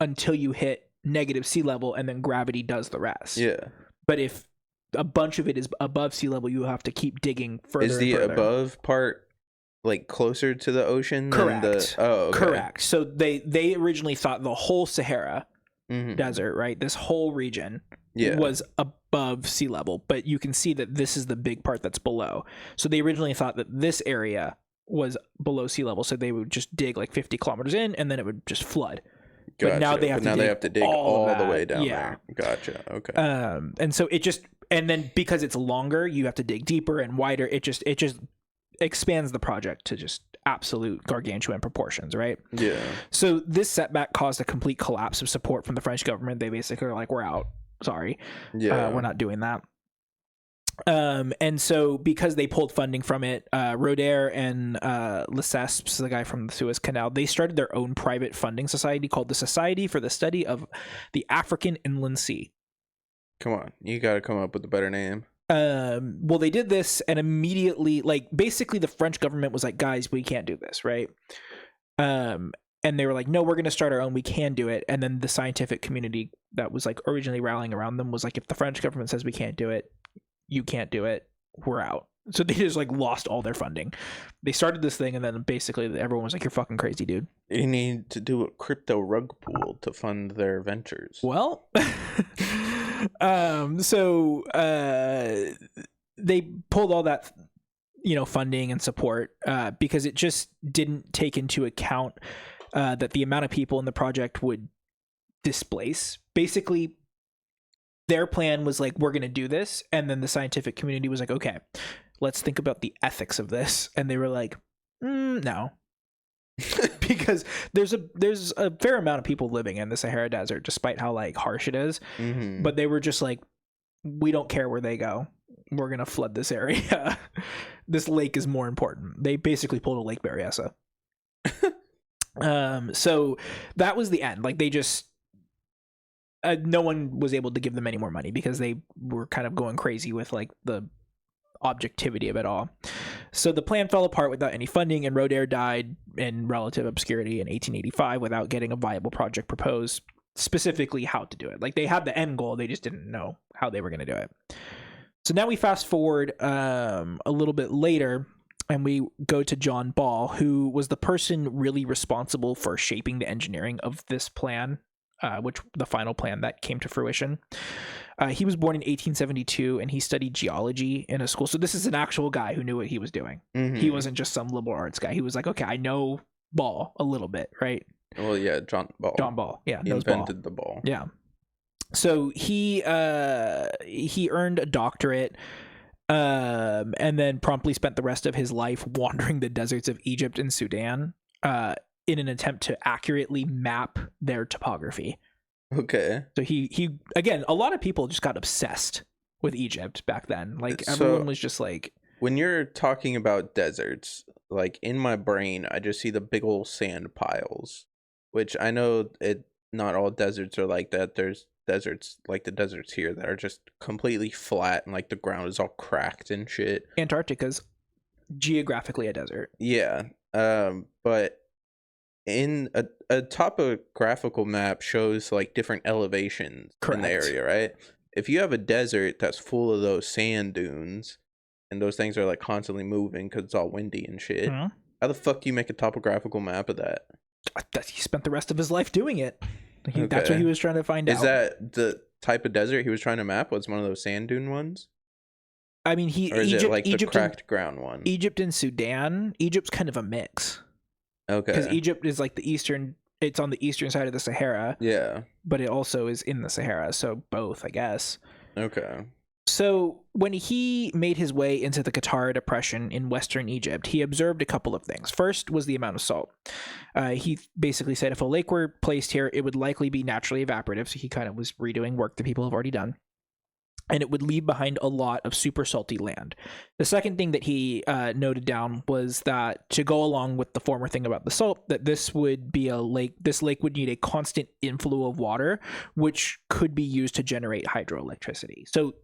until you hit negative sea level, and then gravity does the rest. Yeah. But if a bunch of it is above sea level, you have to keep digging further. Is the above part like closer to the ocean? Correct. Than okay. Correct. So they originally thought the whole Sahara desert, right? This whole region was above sea level, but you can see that this is the big part that's below. So they originally thought that this area was below sea level, so they would just dig like 50 kilometers in, and then it would just flood. Gotcha. But now they have to dig all the way down there. Gotcha. Okay. And so and then because it's longer, you have to dig deeper and wider. It just expands the project to just absolute gargantuan proportions, right? Yeah. So this setback caused a complete collapse of support from the French government. They basically are like, we're out. Sorry. Yeah. We're not doing that. And so because they pulled funding from it, Roder and Lesseps, the guy from the Suez Canal, they started their own private funding society called the Society for the Study of the African Inland Sea. Come on, you got to come up with a better name. Well, they did this, and immediately, like, basically the French government was like, guys, we can't do this, right? And they were like, no, we're going to start our own. We can do it. And then the scientific community that was like originally rallying around them was like, if the French government says we can't do it, you can't do it, we're out. So they just like lost all their funding. They started this thing, and then basically everyone was like, you're fucking crazy, dude. You need to do a crypto rug pool to fund their ventures. Well, so they pulled all that, funding and support because it just didn't take into account that the amount of people in the project would displace. Basically, their plan was like, we're going to do this. And then the scientific community was like, okay, let's think about the ethics of this. And they were like, no. Because there's a fair amount of people living in the Sahara Desert, despite how like harsh it is. Mm-hmm. But they were just like, we don't care where they go. We're going to flood this area. This lake is more important. They basically pulled a Lake Berryessa. So that was the end. Like they just, no one was able to give them any more money because they were kind of going crazy with like the objectivity of it all. So the plan fell apart without any funding, and Rodair died in relative obscurity in 1885 without getting a viable project proposed, specifically how to do it. Like they had the end goal, they just didn't know how they were going to do it. So now we fast forward a little bit later, and we go to John Ball, who was the person really responsible for shaping the engineering of this plan, which the final plan that came to fruition. He was born in 1872, and he studied geology in a school. So this is an actual guy who knew what he was doing. Mm-hmm. He wasn't just some liberal arts guy. He was like, okay, I know ball a little bit, right? Well, yeah, John Ball. John Ball, yeah, he invented the ball. Yeah. So he earned a doctorate, and then promptly spent the rest of his life wandering the deserts of Egypt and Sudan, in an attempt to accurately map their topography. Okay. So he again, a lot of people just got obsessed with Egypt back then. Like everyone was just like, when you're talking about deserts, like in my brain, I just see the big old sand piles, which I know not all deserts are like that. There's deserts like the deserts here that are just completely flat and like the ground is all cracked and shit. Antarctica's geographically a desert. Yeah. But in a topographical map shows like different elevations in the area, right? If you have a desert that's full of those sand dunes and those things are like constantly moving because it's all windy and shit, how the fuck do you make a topographical map of that? He spent the rest of his life doing it. That's what he was trying to find out. Is that the type of desert he was trying to map? Was one of those sand dune ones? I mean, or is it like the cracked ground one? Egypt and Sudan. Egypt's kind of a mix. Okay. Because Egypt is like it's on the eastern side of the Sahara. Yeah. But it also is in the Sahara, so both, I guess. Okay. So when he made his way into the Qattara Depression in western Egypt, he observed a couple of things. First was the amount of salt. He basically said if a lake were placed here, it would likely be naturally evaporative. So he kind of was redoing work that people have already done. And it would leave behind a lot of super salty land. The second thing that he noted down was that to go along with the former thing about the salt, that this would be a lake. This lake would need a constant inflow of water, which could be used to generate hydroelectricity. So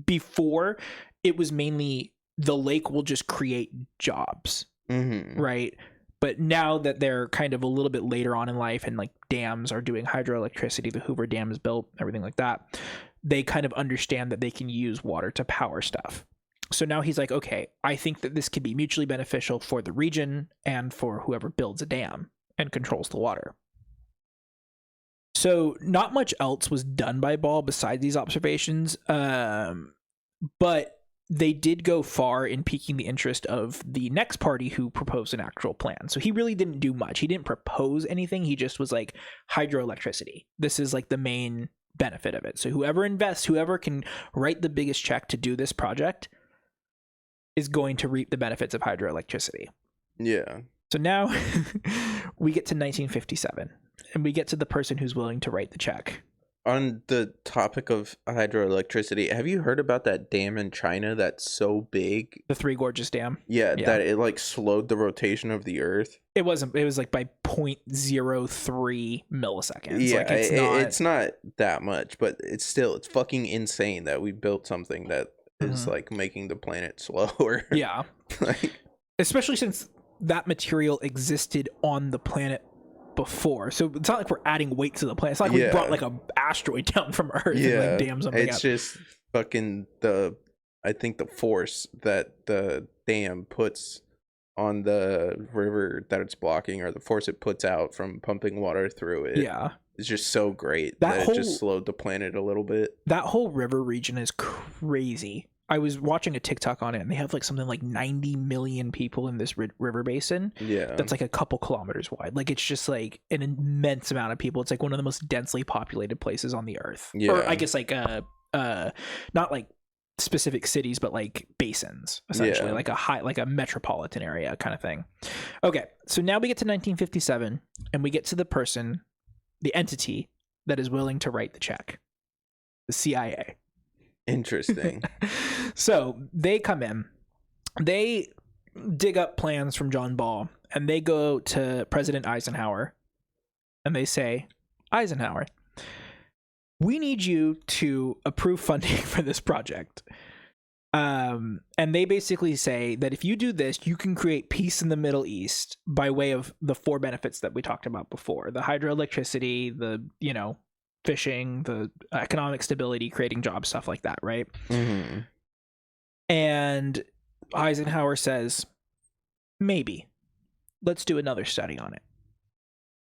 before, it was mainly the lake will just create jobs, right? But now that they're kind of a little bit later on in life and like dams are doing hydroelectricity, the Hoover Dam is built, everything like that, they kind of understand that they can use water to power stuff. So now he's like, okay, I think that this could be mutually beneficial for the region and for whoever builds a dam and controls the water. So not much else was done by Ball besides these observations, but they did go far in piquing the interest of the next party who proposed an actual plan. So he really didn't do much. He didn't propose anything. He just was like, hydroelectricity. This is like the main benefit of it. So whoever invests, whoever can write the biggest check to do this project is going to reap the benefits of hydroelectricity. Yeah. So now we get to 1957 and we get to the person who's willing to write the check. On the topic of hydroelectricity, have you heard about that dam in China that's so big? The Three Gorges Dam? Yeah, that it like slowed the rotation of the earth. It wasn't. It was like by 0.03 milliseconds. Yeah, like it's not that much, but it's fucking insane that we built something that is like making the planet slower. Yeah. Like, especially since that material existed on the planet before, so it's not like we're adding weight to the planet. It's not like we brought like a asteroid down from Earth and like damn something it's just fucking I think the force that the dam puts on the river that it's blocking, or the force it puts out from pumping water through it, is just so great that it just slowed the planet a little bit. That whole river region is crazy. I was watching a TikTok on it, and they have like something like 90 million people in this river basin. Yeah. That's like a couple kilometers wide. Like, it's just like an immense amount of people. It's like one of the most densely populated places on the earth. Yeah. Or I guess like not like specific cities, but like basins, essentially, like a metropolitan area kind of thing. Okay, so now we get to 1957, and we get to the entity that is willing to write the check, the CIA. Interesting. So they come in, they dig up plans from John Ball, and they go to President Eisenhower, and they say, Eisenhower, we need you to approve funding for this project. And they basically say that if you do this, you can create peace in the Middle East by way of the 4 benefits that we talked about before: the hydroelectricity, the, fishing, the economic stability, creating jobs, stuff like that, right? Mm-hmm. And Eisenhower says, maybe. Let's do another study on it.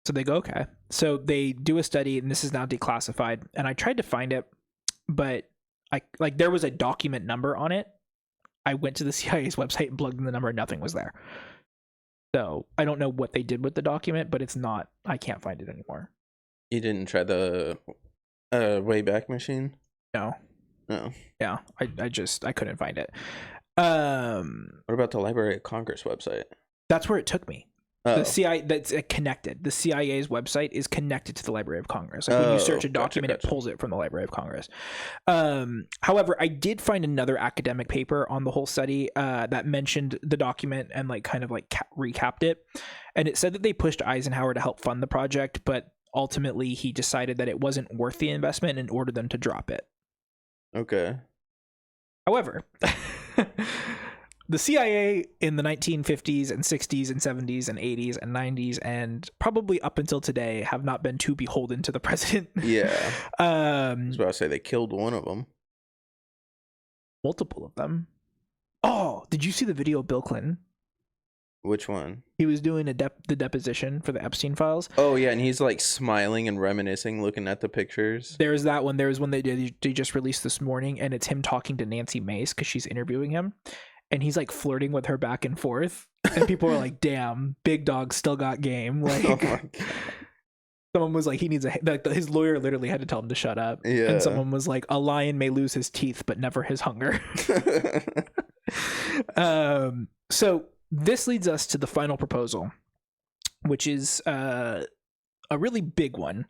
So they go, okay. So they do a study, and this is now declassified. And I tried to find it, but there was a document number on it. I went to the CIA's website and plugged in the number, and nothing was there. So I don't know what they did with the document, but I can't find it anymore. You didn't try the Wayback Machine? No. No. Yeah, I couldn't find it. What about the Library of Congress website? That's where it took me. Oh. The CIA, that's connected. The CIA's website is connected to the Library of Congress. Like when you search a document, it pulls it from the Library of Congress. However, I did find another academic paper on the whole study that mentioned the document and recapped it. And it said that they pushed Eisenhower to help fund the project, but ultimately he decided that it wasn't worth the investment and ordered them to drop it. Okay. However, the CIA in the 1950s and 60s and 70s and 80s and 90s and probably up until today have not been too beholden to the president. Yeah. I was about to say they killed one of them. Multiple of them. Oh, did you see the video of Bill Clinton? Which one? He was doing the deposition for the Epstein files. Oh, yeah, and he's like smiling and reminiscing, looking at the pictures. There's that one. There's one they just released this morning, and it's him talking to Nancy Mace because she's interviewing him. And he's like flirting with her back and forth. And people are like, damn, big dog still got game. Like, oh my God. Someone was like, he needs his lawyer literally had to tell him to shut up. Yeah. And someone was like, a lion may lose his teeth, but never his hunger. So this leads us to the final proposal, which is a really big one,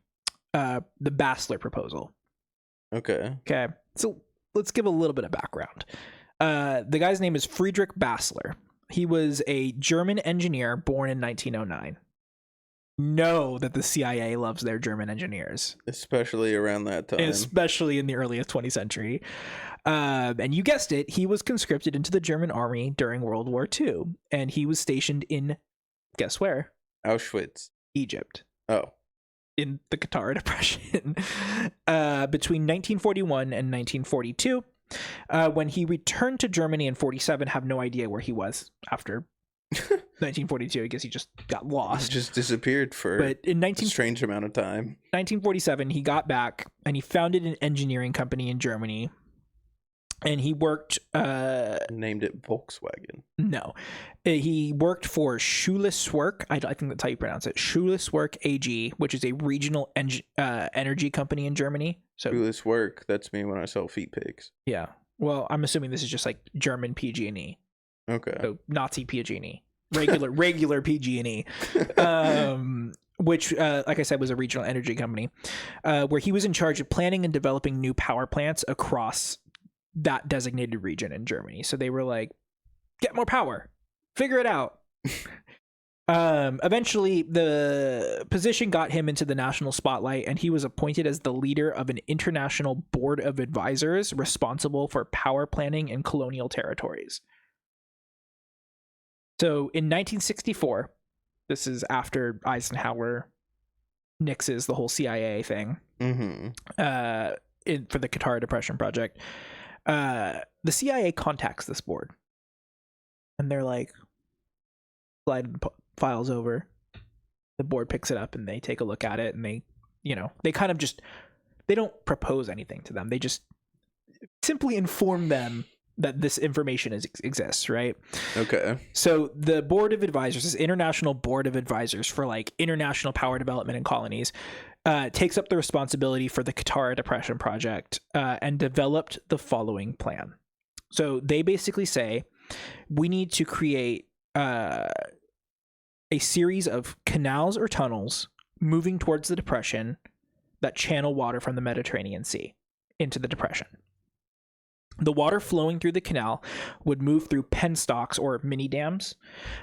the Bassler proposal. Okay. So let's give a little bit of background. The guy's name is Friedrich Bassler. He was a German engineer born in 1909. Know that the CIA loves their German engineers. Especially around that time. Especially in the earliest 20th century. And you guessed it, he was conscripted into the German army during World War II. And he was stationed in, guess where? Auschwitz. Egypt. Oh. In the Qattara Depression. Between 1941 and 1942. When he returned to Germany in 1947, have no idea where he was after 1942. I guess he just got lost. He just disappeared for a strange amount of time. 1947, he got back and he founded an engineering company in Germany. And he worked... named it Volkswagen. No. He worked for Schuliswerk. I think that's how you pronounce it. Schuliswerk AG, which is a regional energy company in Germany. So Schuliswerk, that's me when I sell feet pigs. Yeah. Well, I'm assuming this is just like German PG&E. Okay. So Nazi PG&E. Regular PG&E. Which, like I said, was a regional energy company. Where he was in charge of planning and developing new power plants across that designated region in Germany. So they were like, get more power, figure it out. Eventually the position got him into the national spotlight, and he was appointed as the leader of an international board of advisors responsible for power planning in colonial territories. So in 1964, this is after Eisenhower nixes the whole CIA thing, for the Qattara Depression Project. The CIA contacts this board, and they're like, slide files over. The board picks it up, and they take a look at it, and they kind of just, they don't propose anything to them. They just simply inform them that this information exists, right? Okay. So the board of advisors, this international board of advisors for like international power development and colonies, takes up the responsibility for the Qattara Depression Project and developed the following plan. So they basically say, we need to create a series of canals or tunnels moving towards the depression that channel water from the Mediterranean Sea into the depression. The water flowing through the canal would move through penstocks or mini dams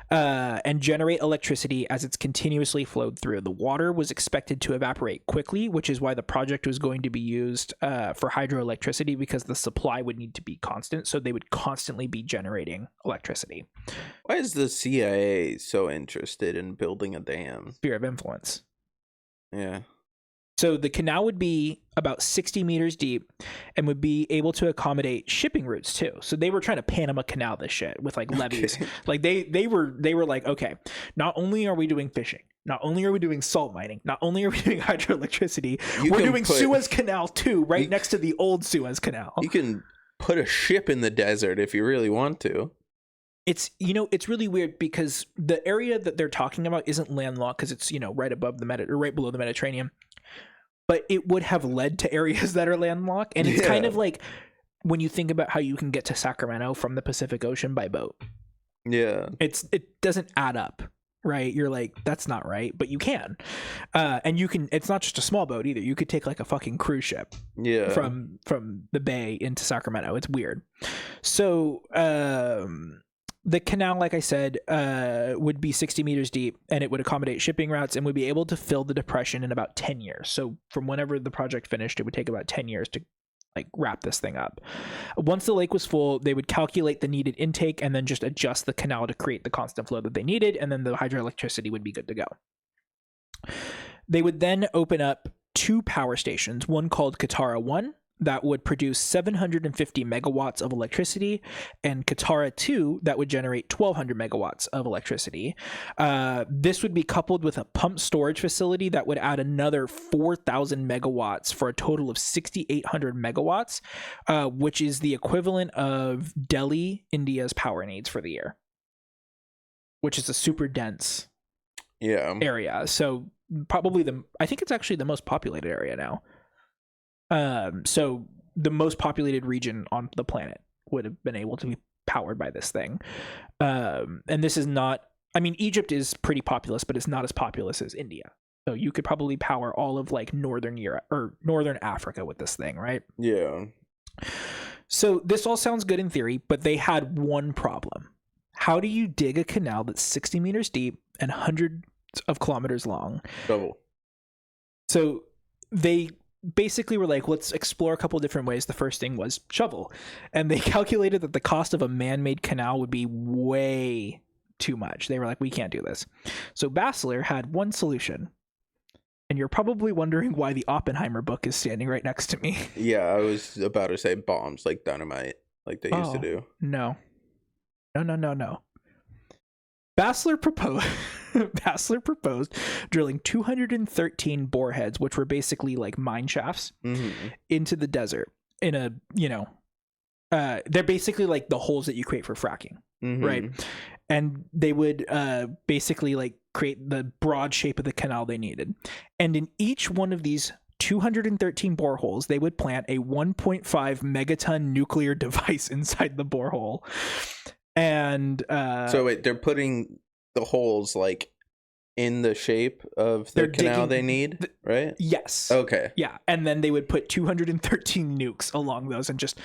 and generate electricity as it's continuously flowed through. The water was expected to evaporate quickly, which is why the project was going to be used for hydroelectricity, because the supply would need to be constant. So they would constantly be generating electricity. Why is the CIA so interested in building a dam? Sphere of influence. Yeah. So the canal would be about 60 meters deep and would be able to accommodate shipping routes too. So they were trying to Panama Canal this shit with like levees. Okay. Like they were like, okay, not only are we doing fishing, not only are we doing salt mining, not only are we doing hydroelectricity, we're doing Suez Canal too, right next to the old Suez Canal. You can put a ship in the desert if you really want to. It's, it's really weird because the area that they're talking about isn't landlocked because it's, right above right below the Mediterranean. But it would have led to areas that are landlocked. And it's kind of like when you think about how you can get to Sacramento from the Pacific Ocean by boat. Yeah. It doesn't add up, right? You're like, that's not right, but you can. And you can, it's not just a small boat either. You could take like a fucking cruise ship from the bay into Sacramento. It's weird. So, the canal, like I said, would be 60 meters deep, and it would accommodate shipping routes and would be able to fill the depression in about 10 years. So from whenever the project finished, it would take about 10 years to like wrap this thing up. Once the lake was full, they would calculate the needed intake and then just adjust the canal to create the constant flow that they needed, and then the hydroelectricity would be good to go. They would then open up 2 power stations, one called Qattara 1, that would produce 750 megawatts of electricity, and Qattara 2 that would generate 1,200 megawatts of electricity. This would be coupled with a pump storage facility that would add another 4,000 megawatts for a total of 6,800 megawatts, which is the equivalent of Delhi, India's power needs for the year, which is a super dense area. So probably I think it's actually the most populated area now. So the most populated region on the planet would have been able to be powered by this thing. And this is not, I mean, Egypt is pretty populous, but it's not as populous as India. So you could probably power all of like Northern Europe or Northern Africa with this thing, right? Yeah. So this all sounds good in theory, but they had one problem. How do you dig a canal that's 60 meters deep and hundreds of kilometers long? Double. So they basically were like, let's explore a couple different ways. The first thing was shovel, and they calculated that the cost of a man-made canal would be way too much. They were like, we can't do this. So Basler had one solution, and you're probably wondering why the Oppenheimer book is standing right next to me. Yeah, I was about to say bombs like dynamite, like they used to do. No. Basler proposed drilling 213 boreheads, which were basically like mine shafts, into the desert in a, they're basically like the holes that you create for fracking, right? And they would basically like create the broad shape of the canal they needed. And in each one of these 213 boreholes, they would plant a 1.5 megaton nuclear device inside the borehole. And so wait, they're putting the holes like in the shape of the canal they need, right? Yes. Okay. Yeah, and then they would put 213 nukes along those and just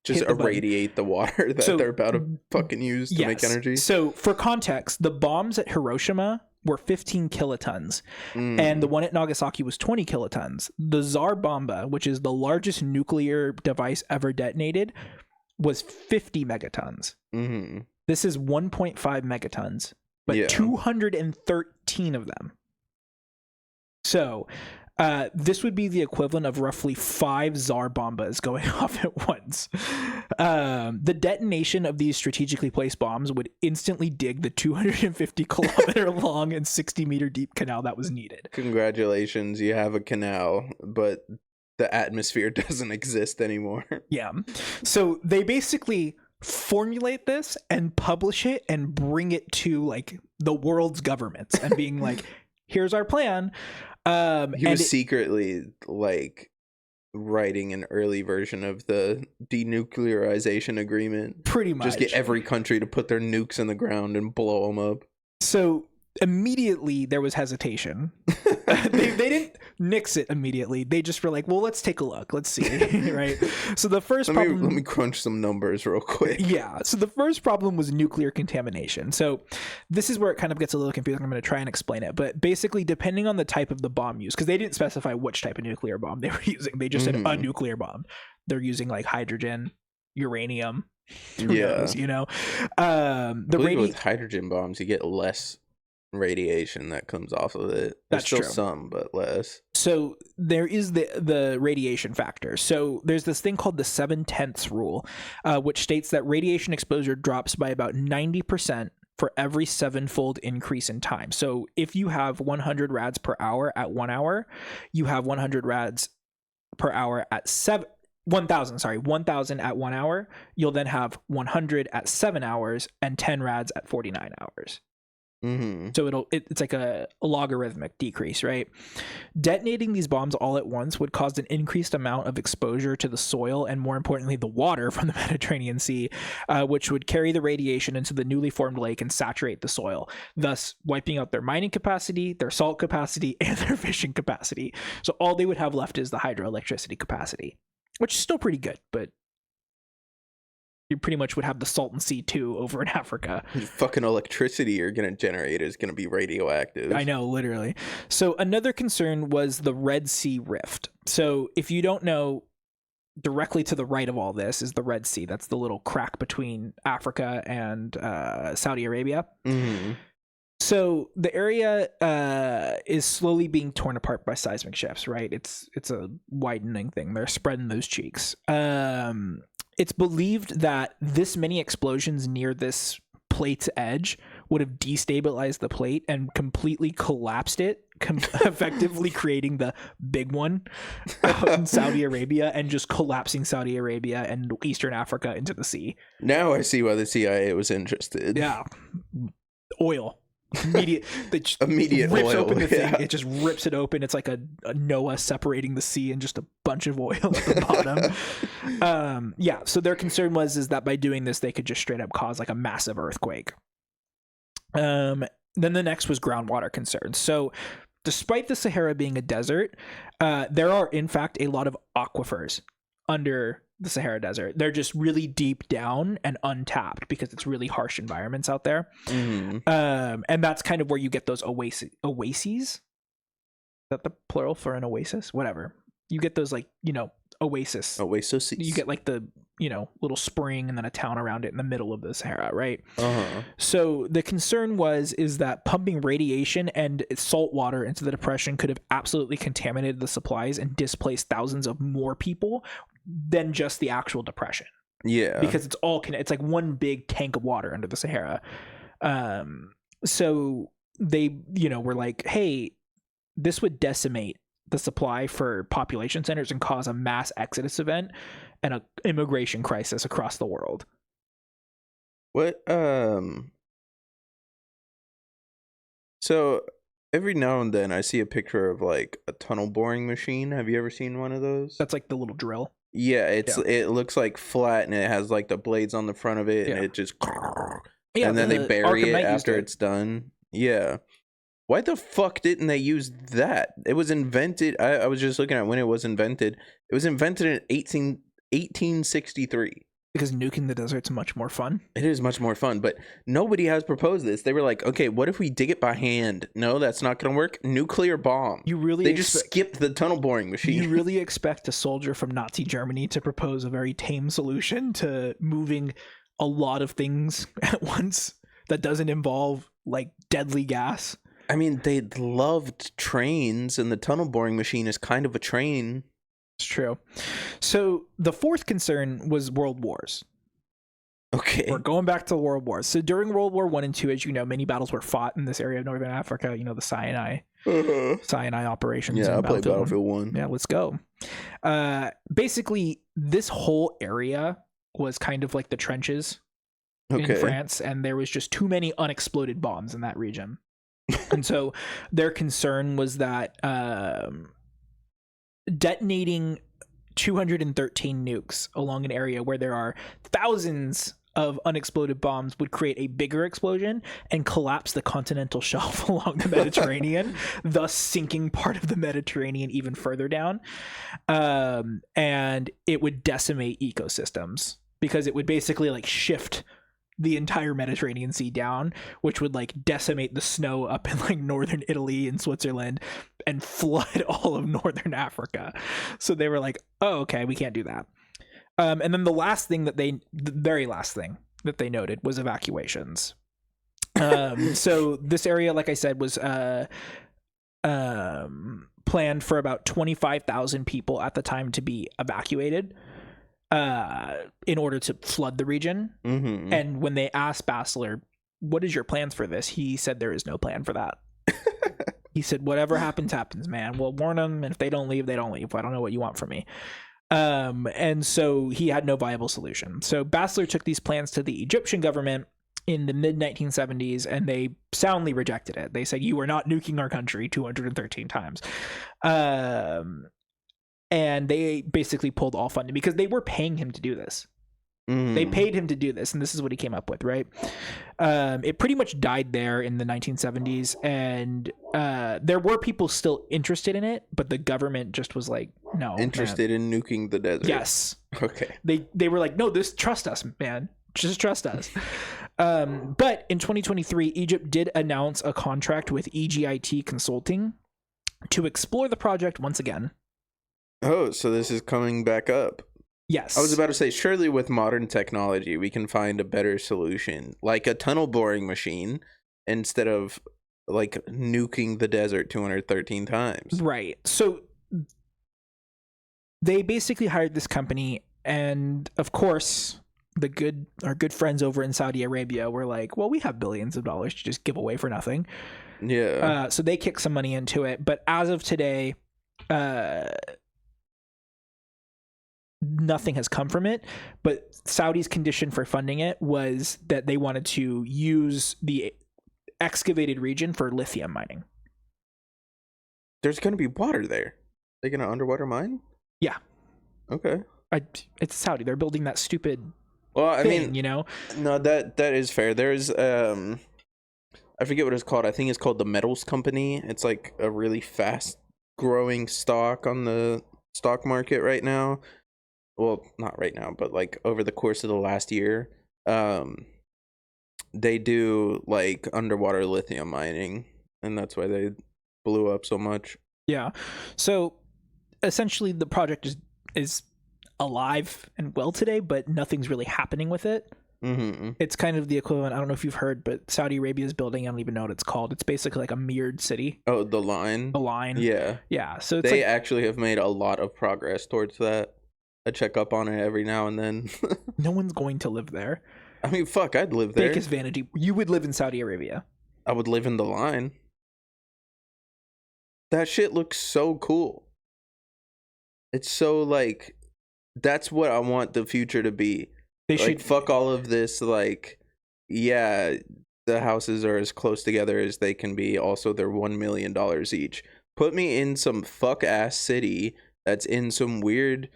irradiate the water that they're about to fucking use to make energy. So for context, the bombs at Hiroshima were 15 kilotons, and the one at Nagasaki was 20 kilotons. The Tsar Bomba, which is the largest nuclear device ever detonated, was 50 megatons. This is 1.5 megatons, but 213 of them. So this would be the equivalent of roughly 5 Tsar bombas going off at once. The detonation of these strategically placed bombs would instantly dig the 250 kilometer long and 60 meter deep canal that was needed. Congratulations, you have a canal, but the atmosphere doesn't exist anymore. Yeah. So they basically formulate this and publish it and bring it to like the world's governments and being like, here's our plan. He was secretly like writing an early version of the denuclearization agreement. Pretty much. Just get every country to put their nukes in the ground and blow them up. So immediately there was hesitation. they didn't nix it immediately. They just were like, well, let's take a look. Let's see. Right. So the first problem. Let me crunch some numbers real quick. Yeah. So the first problem was nuclear contamination. So this is where it kind of gets a little confusing. I'm going to try and explain it. But basically, depending on the type of the bomb used, because they didn't specify which type of nuclear bomb they were using. They just said a nuclear bomb. They're using like hydrogen, uranium. Knows, you know, with hydrogen bombs, you get less radiation that comes off of it. There's still true. Some, but less. So there is the radiation factor. So there's this thing called the 7/10 rule, which states that radiation exposure drops by about 90% for every 7-fold increase in time. So if you have 100 rads per hour at 1 hour, you have 100 rads per hour at 1,000 at 1 hour. You'll then have 100 at 7 hours and 10 rads at 49 hours. So it's like a logarithmic decrease, right? Detonating these bombs all at once would cause an increased amount of exposure to the soil and, more importantly, the water from the Mediterranean Sea, which would carry the radiation into the newly formed lake and saturate the soil, thus wiping out their mining capacity, their salt capacity, and their fishing capacity. So all they would have left is the hydroelectricity capacity, which is still pretty good, but you pretty much would have the Salton Sea too over in Africa. The fucking electricity you're going to generate is going to be radioactive. I know, literally. So another concern was the Red Sea Rift. So if you don't know, directly to the right of all this is the Red Sea. That's the little crack between Africa and Saudi Arabia. So the area is slowly being torn apart by seismic shifts, right? It's a widening thing. They're spreading those cheeks. It's believed that this many explosions near this plate's edge would have destabilized the plate and completely collapsed it, effectively creating the big one in Saudi Arabia and just collapsing Saudi Arabia and Eastern Africa into the sea. Now I see why the CIA was interested. Yeah. Oil. Immediate rips oil. Open the thing. It just rips it open. It's like a Noah separating the sea and just a bunch of oil at the bottom. So their concern is that by doing this they could just straight up cause like a massive earthquake. Then the next was groundwater concerns. So despite the Sahara being a desert, there are in fact a lot of aquifers under the Sahara Desert. They're just really deep down and untapped because it's really harsh environments out there. And that's kind of where you get those oases. Is that the plural for an oasis? Whatever. You get those oasis. You get like the, little spring and then a town around it in the middle of the Sahara, right? So the concern is that pumping radiation and salt water into the depression could have absolutely contaminated the supplies and displaced thousands of more people than just the actual depression. Yeah. Because it's like one big tank of water under the Sahara. So they, were like, hey, this would decimate the supply for population centers and cause a mass exodus event and an immigration crisis across the world. What, so every now and then I see a picture of like a tunnel boring machine. Have you ever seen one of those? That's like the little drill. Yeah, it looks like flat and it has like the blades on the front of it and it just and then they bury it after it's done. Yeah. Why the fuck didn't they use that? It was invented. I was just looking at when it was invented. It was invented in 1863. Because nuking the desert's much more fun. It is much more fun, but nobody has proposed this. They were like, okay, what if we dig it by hand? No, that's not going to work. Nuclear bomb. They just skipped the tunnel boring machine. You really expect a soldier from Nazi Germany to propose a very tame solution to moving a lot of things at once that doesn't involve like deadly gas? I mean, they loved trains, and the tunnel boring machine is kind of a train. It's true. So the fourth concern was world wars. Okay. We're going back to World Wars. So during World War I and II, as you know, many battles were fought in this area of Northern Africa. The Sinai operations. Yeah, I played Battlefield 1. Yeah, let's go. Basically, this whole area was kind of like the trenches in France, and there was just too many unexploded bombs in that region. And so their concern was that detonating 213 nukes along an area where there are thousands of unexploded bombs would create a bigger explosion and collapse the continental shelf along the Mediterranean, thus sinking part of the Mediterranean even further down. And it would decimate ecosystems because it would basically like shift the entire Mediterranean Sea down, which would like decimate the snow up in like northern Italy and Switzerland and flood all of northern Africa. So they were like, oh, okay, we can't do that. And then the very last thing that they noted was evacuations. So this area, like I said, was planned for about 25,000 people at the time to be evacuated in order to flood the region. Mm-hmm. And when they asked Bassler, what is your plans for this? He said there is no plan for that. He said, whatever happens, happens, man. We'll warn them. And if they don't leave, they don't leave. I don't know what you want from me. And so he had no viable solution. So Bassler took these plans to the Egyptian government in the mid 1970s, and they soundly rejected it. They said, you are not nuking our country 213 times. And they basically pulled all funding because they were paying him to do this. They paid him to do this, and this is what he came up with, right? It pretty much died there in the 1970s, and there were people still interested in it, but the government just was like, no. Interested in nuking the desert? Yes. Okay. They were like, no, trust us, man. Just trust us. But in 2023, Egypt did announce a contract with EGIT Consulting to explore the project once again. Oh, so this is coming back up. Yes. I was about to say, surely with modern technology, we can find a better solution, like a tunnel boring machine, instead of like nuking the desert 213 times. Right. So they basically hired this company, and of course, our good friends over in Saudi Arabia were like, well, we have billions of dollars to just give away for nothing. Yeah. So they kicked some money into it. But as of today, nothing has come from it. But Saudi's condition for funding it was that they wanted to use the excavated region for lithium mining. There's going to be water there. They're going to underwater mine? Yeah. Okay. It's Saudi. They're building that stupid thing, you know? No, that is fair. There's I forget what it's called. I think it's called the Metals Company. It's like a really fast growing stock on the stock market right now. Well, not right now, but like over the course of the last year. They do like underwater lithium mining, and that's why they blew up so much. Yeah. So essentially the project is alive and well today, but nothing's really happening with it. Mm-hmm. It's kind of the equivalent. I don't know if you've heard, but Saudi Arabia is building, I don't even know what it's called. It's basically like a mirrored city. Oh, the line. Yeah. So it's they actually have made a lot of progress towards that. I check up on it every now and then. No one's going to live there. I mean, fuck, I'd live there. Fakest vanity. You would live in Saudi Arabia. I would live in the line. That shit looks so cool. It's so like, that's what I want the future to be. They should fuck all of this. Like, yeah, the houses are as close together as they can be. Also, they're $1 million each. Put me in some fuck ass city that's in some weird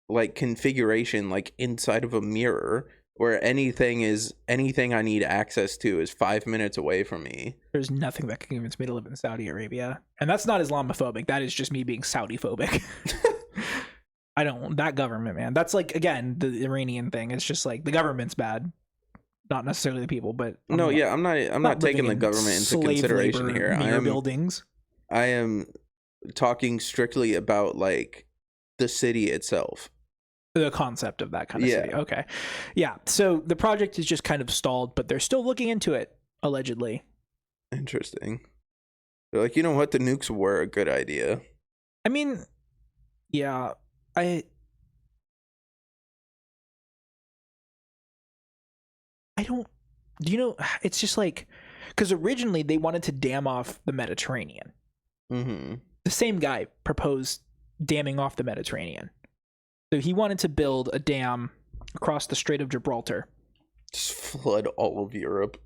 like configuration, like inside of a mirror, where anything I need access to is 5 minutes away from me. There's nothing that can convince me to live in Saudi Arabia, and that's not Islamophobic. That is just me being Saudi phobic. I don't, that government, man. That's like, again, the Iranian thing. It's just like the government's bad, not necessarily the people. But I'm not taking the government into consideration here. I am talking strictly about like the city itself. The concept of that kind of city. Okay. Yeah. So the project is just kind of stalled, but they're still looking into it, allegedly. Interesting. They're like, you know what? The nukes were a good idea. I mean, yeah. I don't, do you know, it's just like, because originally they wanted to dam off the Mediterranean. Mm-hmm. The same guy proposed damming off the Mediterranean. So he wanted to build a dam across the Strait of Gibraltar. Just flood all of Europe.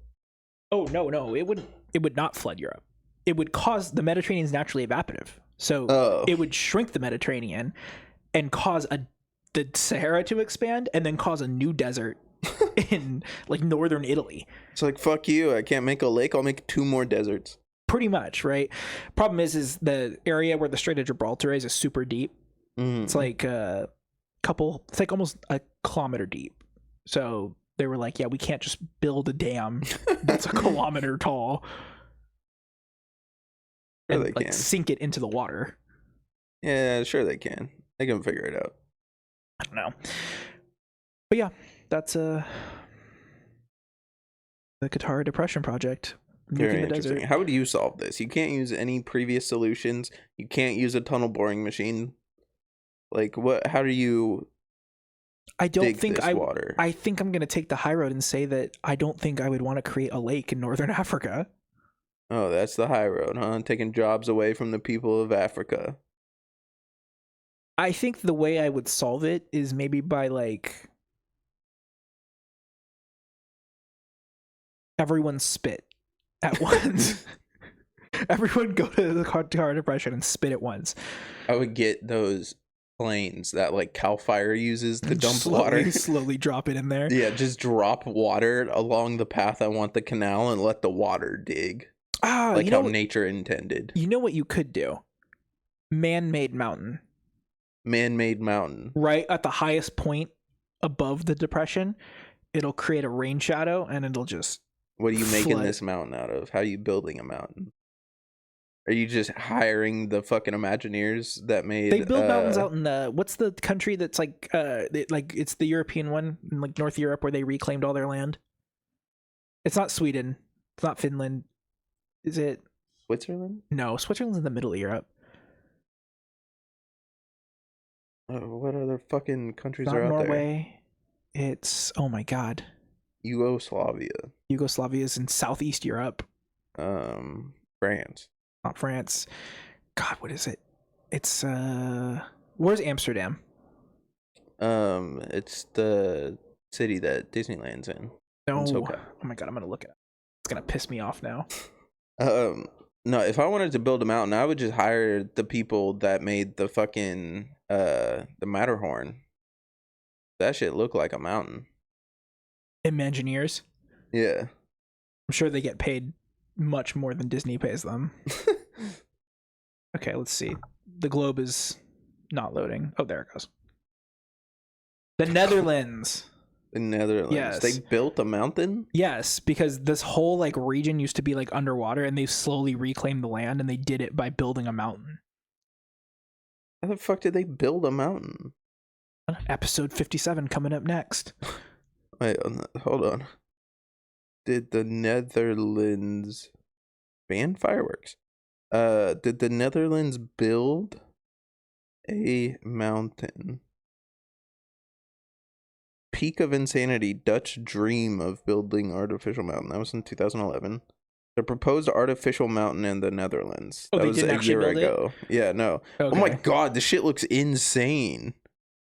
Oh, no, it would not flood Europe. it would cause the Mediterranean is naturally evaporative, so it would shrink the Mediterranean and cause the Sahara to expand, and then cause a new desert in like northern Italy. It's like, fuck you, I can't make a lake, I'll make 2 more deserts. Pretty much, right? Problem is the area where the Strait of Gibraltar is super deep. It's like it's like almost a kilometer deep. So they were like, yeah, we can't just build a dam that's a kilometer tall and they like sink it into the water. Yeah, sure they can. They can figure it out. I don't know. But yeah, that's the Qattara Depression Project. Very interesting. How would you solve this? You can't use any previous solutions. You can't use a tunnel boring machine. Like, what? How do you? I don't think water? I think I'm gonna take the high road and say that I don't think I would want to create a lake in northern Africa. Oh, that's the high road, huh? Taking jobs away from the people of Africa. I think the way I would solve it is maybe by like everyone spit at once. Everyone go to the Qattara Depression and spit at once. I would get those planes that like Cal Fire uses to dump water. Slowly drop it in there. Yeah, just drop water along the path I want the canal and let the water dig. Like how nature intended. You know what you could do? Man-made mountain. Man-made mountain. Right at the highest point above the depression, it'll create a rain shadow and it'll just What are you making this mountain out of? How are you building a mountain? Are you just hiring the fucking Imagineers that made? They build mountains out in what's the country that's like it's the European one in like North Europe where they reclaimed all their land. It's not Sweden. It's not Finland. Is it Switzerland? No, Switzerland's in the middle of Europe. What other fucking countries Not are out Norway. There? It's oh my god. Yugoslavia. Yugoslavia is in Southeast Europe. France. Not France. God, what is it? It's where's Amsterdam? It's the city that Disneyland's in. No. Oh my god, I'm gonna look at it. It's gonna piss me off now. No, if I wanted to build a mountain, I would just hire the people that made the fucking the Matterhorn. That shit looked like a mountain. Imagineers? Yeah. I'm sure they get paid much more than Disney pays them. Okay, let's see. The globe is not loading. Oh, there it goes. The Netherlands. The Netherlands. Yes. They built a mountain? Yes, because this whole like region used to be like underwater and they've slowly reclaimed the land and they did it by building a mountain. How the fuck did they build a mountain? Episode 57 coming up next. Wait, hold on. Did the Netherlands ban fireworks? Did the Netherlands build a mountain? Peak of insanity, Dutch dream of building artificial mountain. That was in 2011. The proposed artificial mountain in the Netherlands. Oh, that was a year ago. Yeah, no. Okay. Oh my god, this shit looks insane.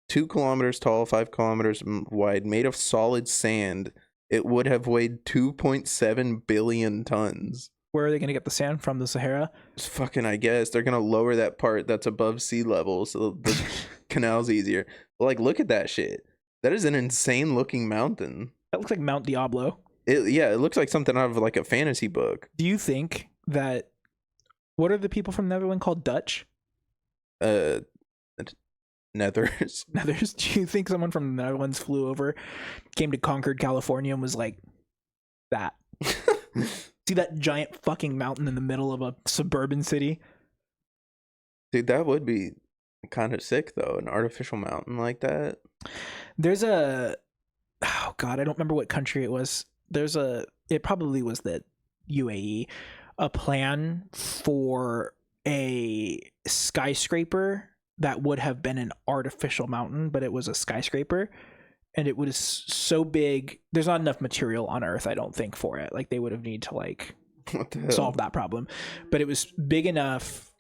2 kilometers tall, 5 kilometers wide, made of solid sand. It would have weighed 2.7 billion tons. Where are they going to get the sand from? The Sahara? It's fucking, I guess. They're going to lower that part that's above sea level so the canal's easier. But like, look at that shit. That is an insane looking mountain. That looks like Mount Diablo. It looks like something out of like a fantasy book. Do you think that... What are the people from Netherlands called? Dutch? Nethers. Nethers? Do you think someone from the Netherlands flew over, came to Concord, California, and was like, that? See that giant fucking mountain in the middle of a suburban city? Dude, that would be kind of sick, though. An artificial mountain like that. There's a... Oh, God, I don't remember what country it was. It probably was the UAE. A plan for a skyscraper that would have been an artificial mountain, but it was a skyscraper. And it was so big, there's not enough material on Earth, I don't think, for it. Like, they would have need to, like, solve that problem. But it was big enough,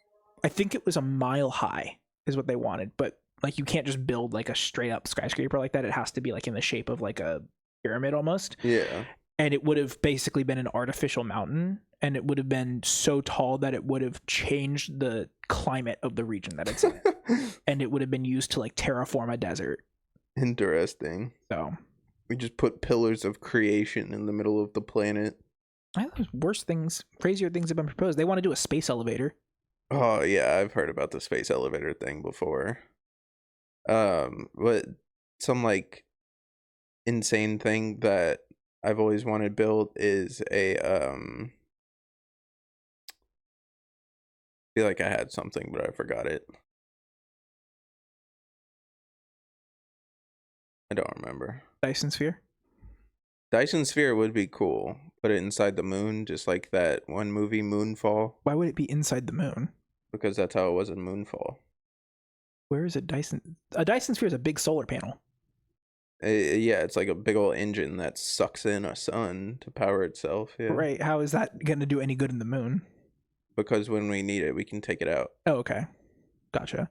I think it was a mile high, is what they wanted. But, like, you can't just build, like, a straight-up skyscraper like that. It has to be, like, in the shape of, like, a pyramid almost. Yeah. and it would have basically been an artificial mountain, and it would have been so tall that it would have changed the climate of the region that it's in. And it would have been used to like terraform a desert. Interesting. So we just put pillars of creation in the middle of the planet. I think worse things, crazier things have been proposed. They want to do a space elevator. Oh yeah, I've heard about the space elevator thing before. But some like insane thing that I've always wanted built is a I feel like I had something, but I forgot it. I don't remember. Dyson sphere. Dyson sphere would be cool. Put it inside the moon, just like that one movie, Moonfall. Why would it be inside the moon? Because that's how it was in Moonfall. Where is a Dyson? A Dyson sphere is a big solar panel. Yeah, it's like a big old engine that sucks in a sun to power itself. Yeah. Right. How is that going to do any good in the moon? Because when we need it, we can take it out. Oh, okay. Gotcha.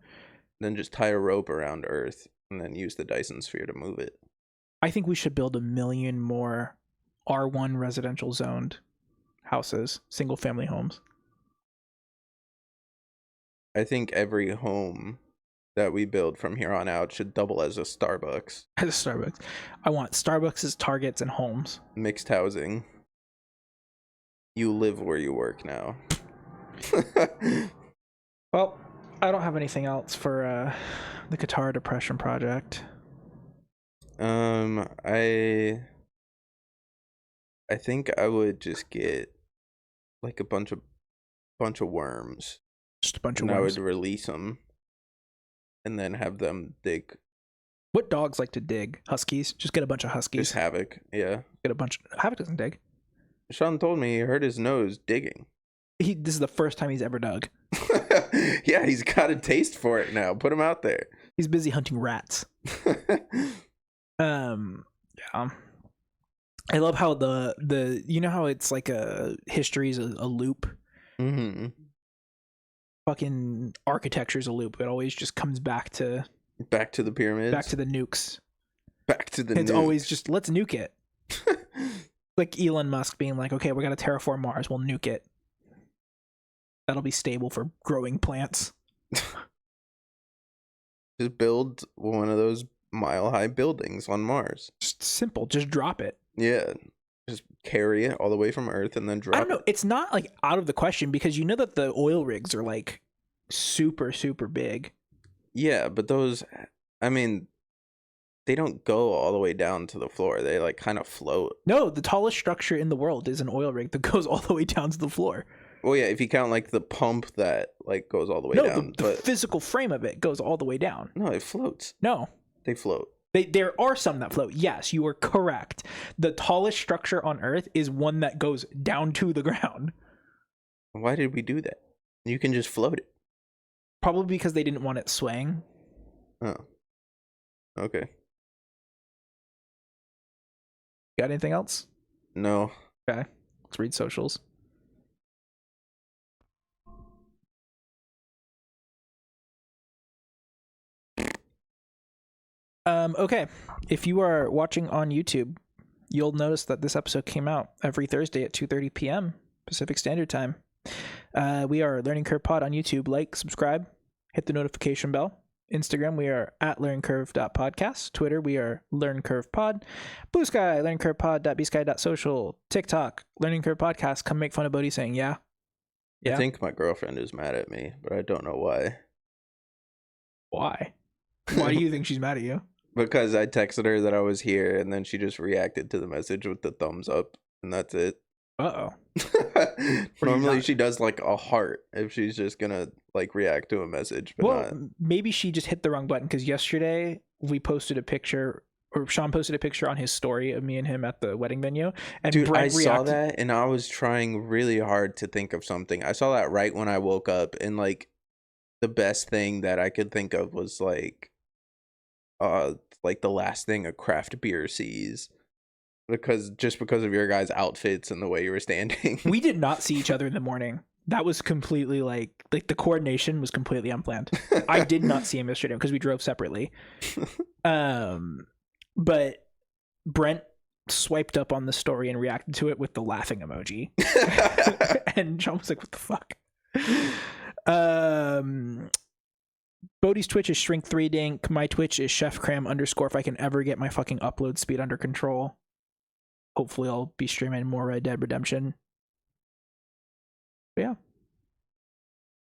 Then just tie a rope around Earth and then use the Dyson sphere to move it. I think we should build 1 million more R1 residential zoned houses, single family homes. I think every home that we build from here on out should double as a Starbucks. As a Starbucks. I want Starbucks, Targets, and homes. Mixed housing. You live where you work now. Well, I don't have anything else for the Qattara Depression Project. I think I would just get like a bunch of worms. Just a bunch of worms. And I would release them and then have them dig. What dogs like to dig? Huskies? Just get a bunch of huskies. Just Havoc, yeah. Get a bunch. Havoc doesn't dig. Sean told me he hurt his nose digging. This is the first time he's ever dug. Yeah, he's got a taste for it now. Put him out there. He's busy hunting rats. Yeah. I love how the you know how it's like history's a loop. Mm-hmm. Fucking architecture's a loop. It always just comes back to the pyramids, back to the nukes. It's always just let's nuke it. Like Elon Musk being like, okay, we're gonna terraform Mars, we'll nuke it. That'll be stable for growing plants. Just build one of those mile-high buildings on Mars. Just simple. Just drop it. Yeah. Just carry it all the way from Earth and then drop it. I don't know. It's not like out of the question because you know that the oil rigs are like super, super big. Yeah, but those, I mean, they don't go all the way down to the floor. They like kind of float. No, the tallest structure in the world is an oil rig that goes all the way down to the floor. Well, yeah, if you count like the pump that like goes all the way down. No, the physical frame of it goes all the way down. No, it floats. No. They float. There are some that float. Yes, you are correct. The tallest structure on Earth is one that goes down to the ground. Why did we do that? You can just float it. Probably because they didn't want it swaying. Oh. Okay. Got anything else? No. Okay. Let's read socials. Okay, if you are watching on YouTube, you'll notice that this episode came out every Thursday at 2:30 p.m. Pacific Standard Time. We are Learning Curve Pod on YouTube. Like, subscribe, hit the notification bell. Instagram, we are at learningcurve.podcast. Twitter, we are learncurvepod. Bluesky, learningcurvepod.bsky.social. TikTok, Learning Curve Podcast. Come make fun of Bodhi saying yeah. I think my girlfriend is mad at me, but I don't know why. Why? Why do you think she's mad at you? Because I texted her that I was here, and then she just reacted to the message with the thumbs up, and that's it. Uh-oh. Normally she does like a heart if she's just gonna like react to a message, but well, maybe she just hit the wrong button because yesterday we posted a picture, or Sean posted a picture on his story of me and him at the wedding venue, and dude, I saw that and I was trying really hard to think of something. I saw that right when I woke up, and like the best thing that I could think of was like the last thing a craft beer sees, because of your guys' outfits and the way you were standing. We did not see each other in the morning. That was completely like the coordination was completely unplanned. I did not see him yesterday because we drove separately. But Brent swiped up on the story and reacted to it with the laughing emoji. And Sean was like, what the fuck? Bodhi's Twitch is shrink3dink. My Twitch is chefcram_, if I can ever get my fucking upload speed under control. Hopefully I'll be streaming more Red Dead Redemption. But yeah.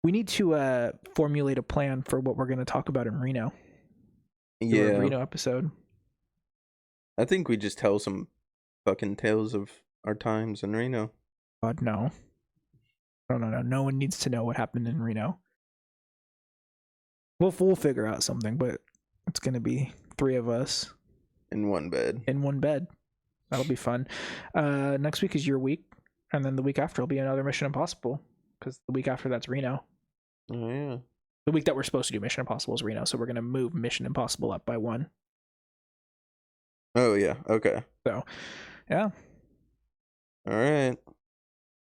We need to formulate a plan for what we're going to talk about in Reno. Yeah. A Reno episode. I think we just tell some fucking tales of our times in Reno. God, no. No. No one needs to know what happened in Reno. We'll figure out something, but it's going to be 3 of us. In one bed. That'll be fun. Next week is your week, and then the week after will be another Mission Impossible, because the week after that's Reno. Oh, yeah. The week that we're supposed to do Mission Impossible is Reno, so we're going to move Mission Impossible up by 1. Oh, yeah. Okay. So, yeah. All right.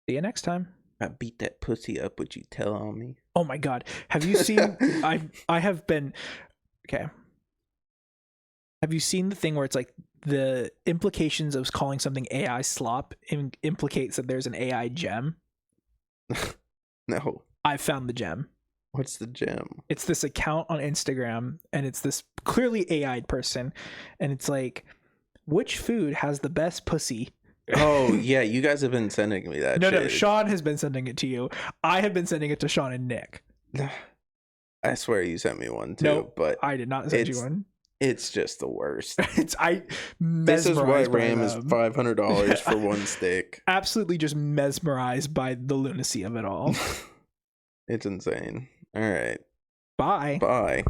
See you next time. I beat that pussy up. Would you tell on me? Oh my God. Have you seen... I have been... Okay. Have you seen the thing where it's like the implications of calling something AI slop implicates that there's an AI gem? No. I found the gem. What's the gem? It's this account on Instagram, and it's this clearly AI'd person, and it's like, which food has the best pussy? Oh, yeah, you guys have been sending me that shit. No, Sean has been sending it to you. I have been sending it to Sean and Nick. I swear you sent me one too, no, but I did not send you one. It's just the worst. This is why RAM is $500 for one stick. Absolutely just mesmerized by the lunacy of it all. It's insane. All right. Bye. Bye.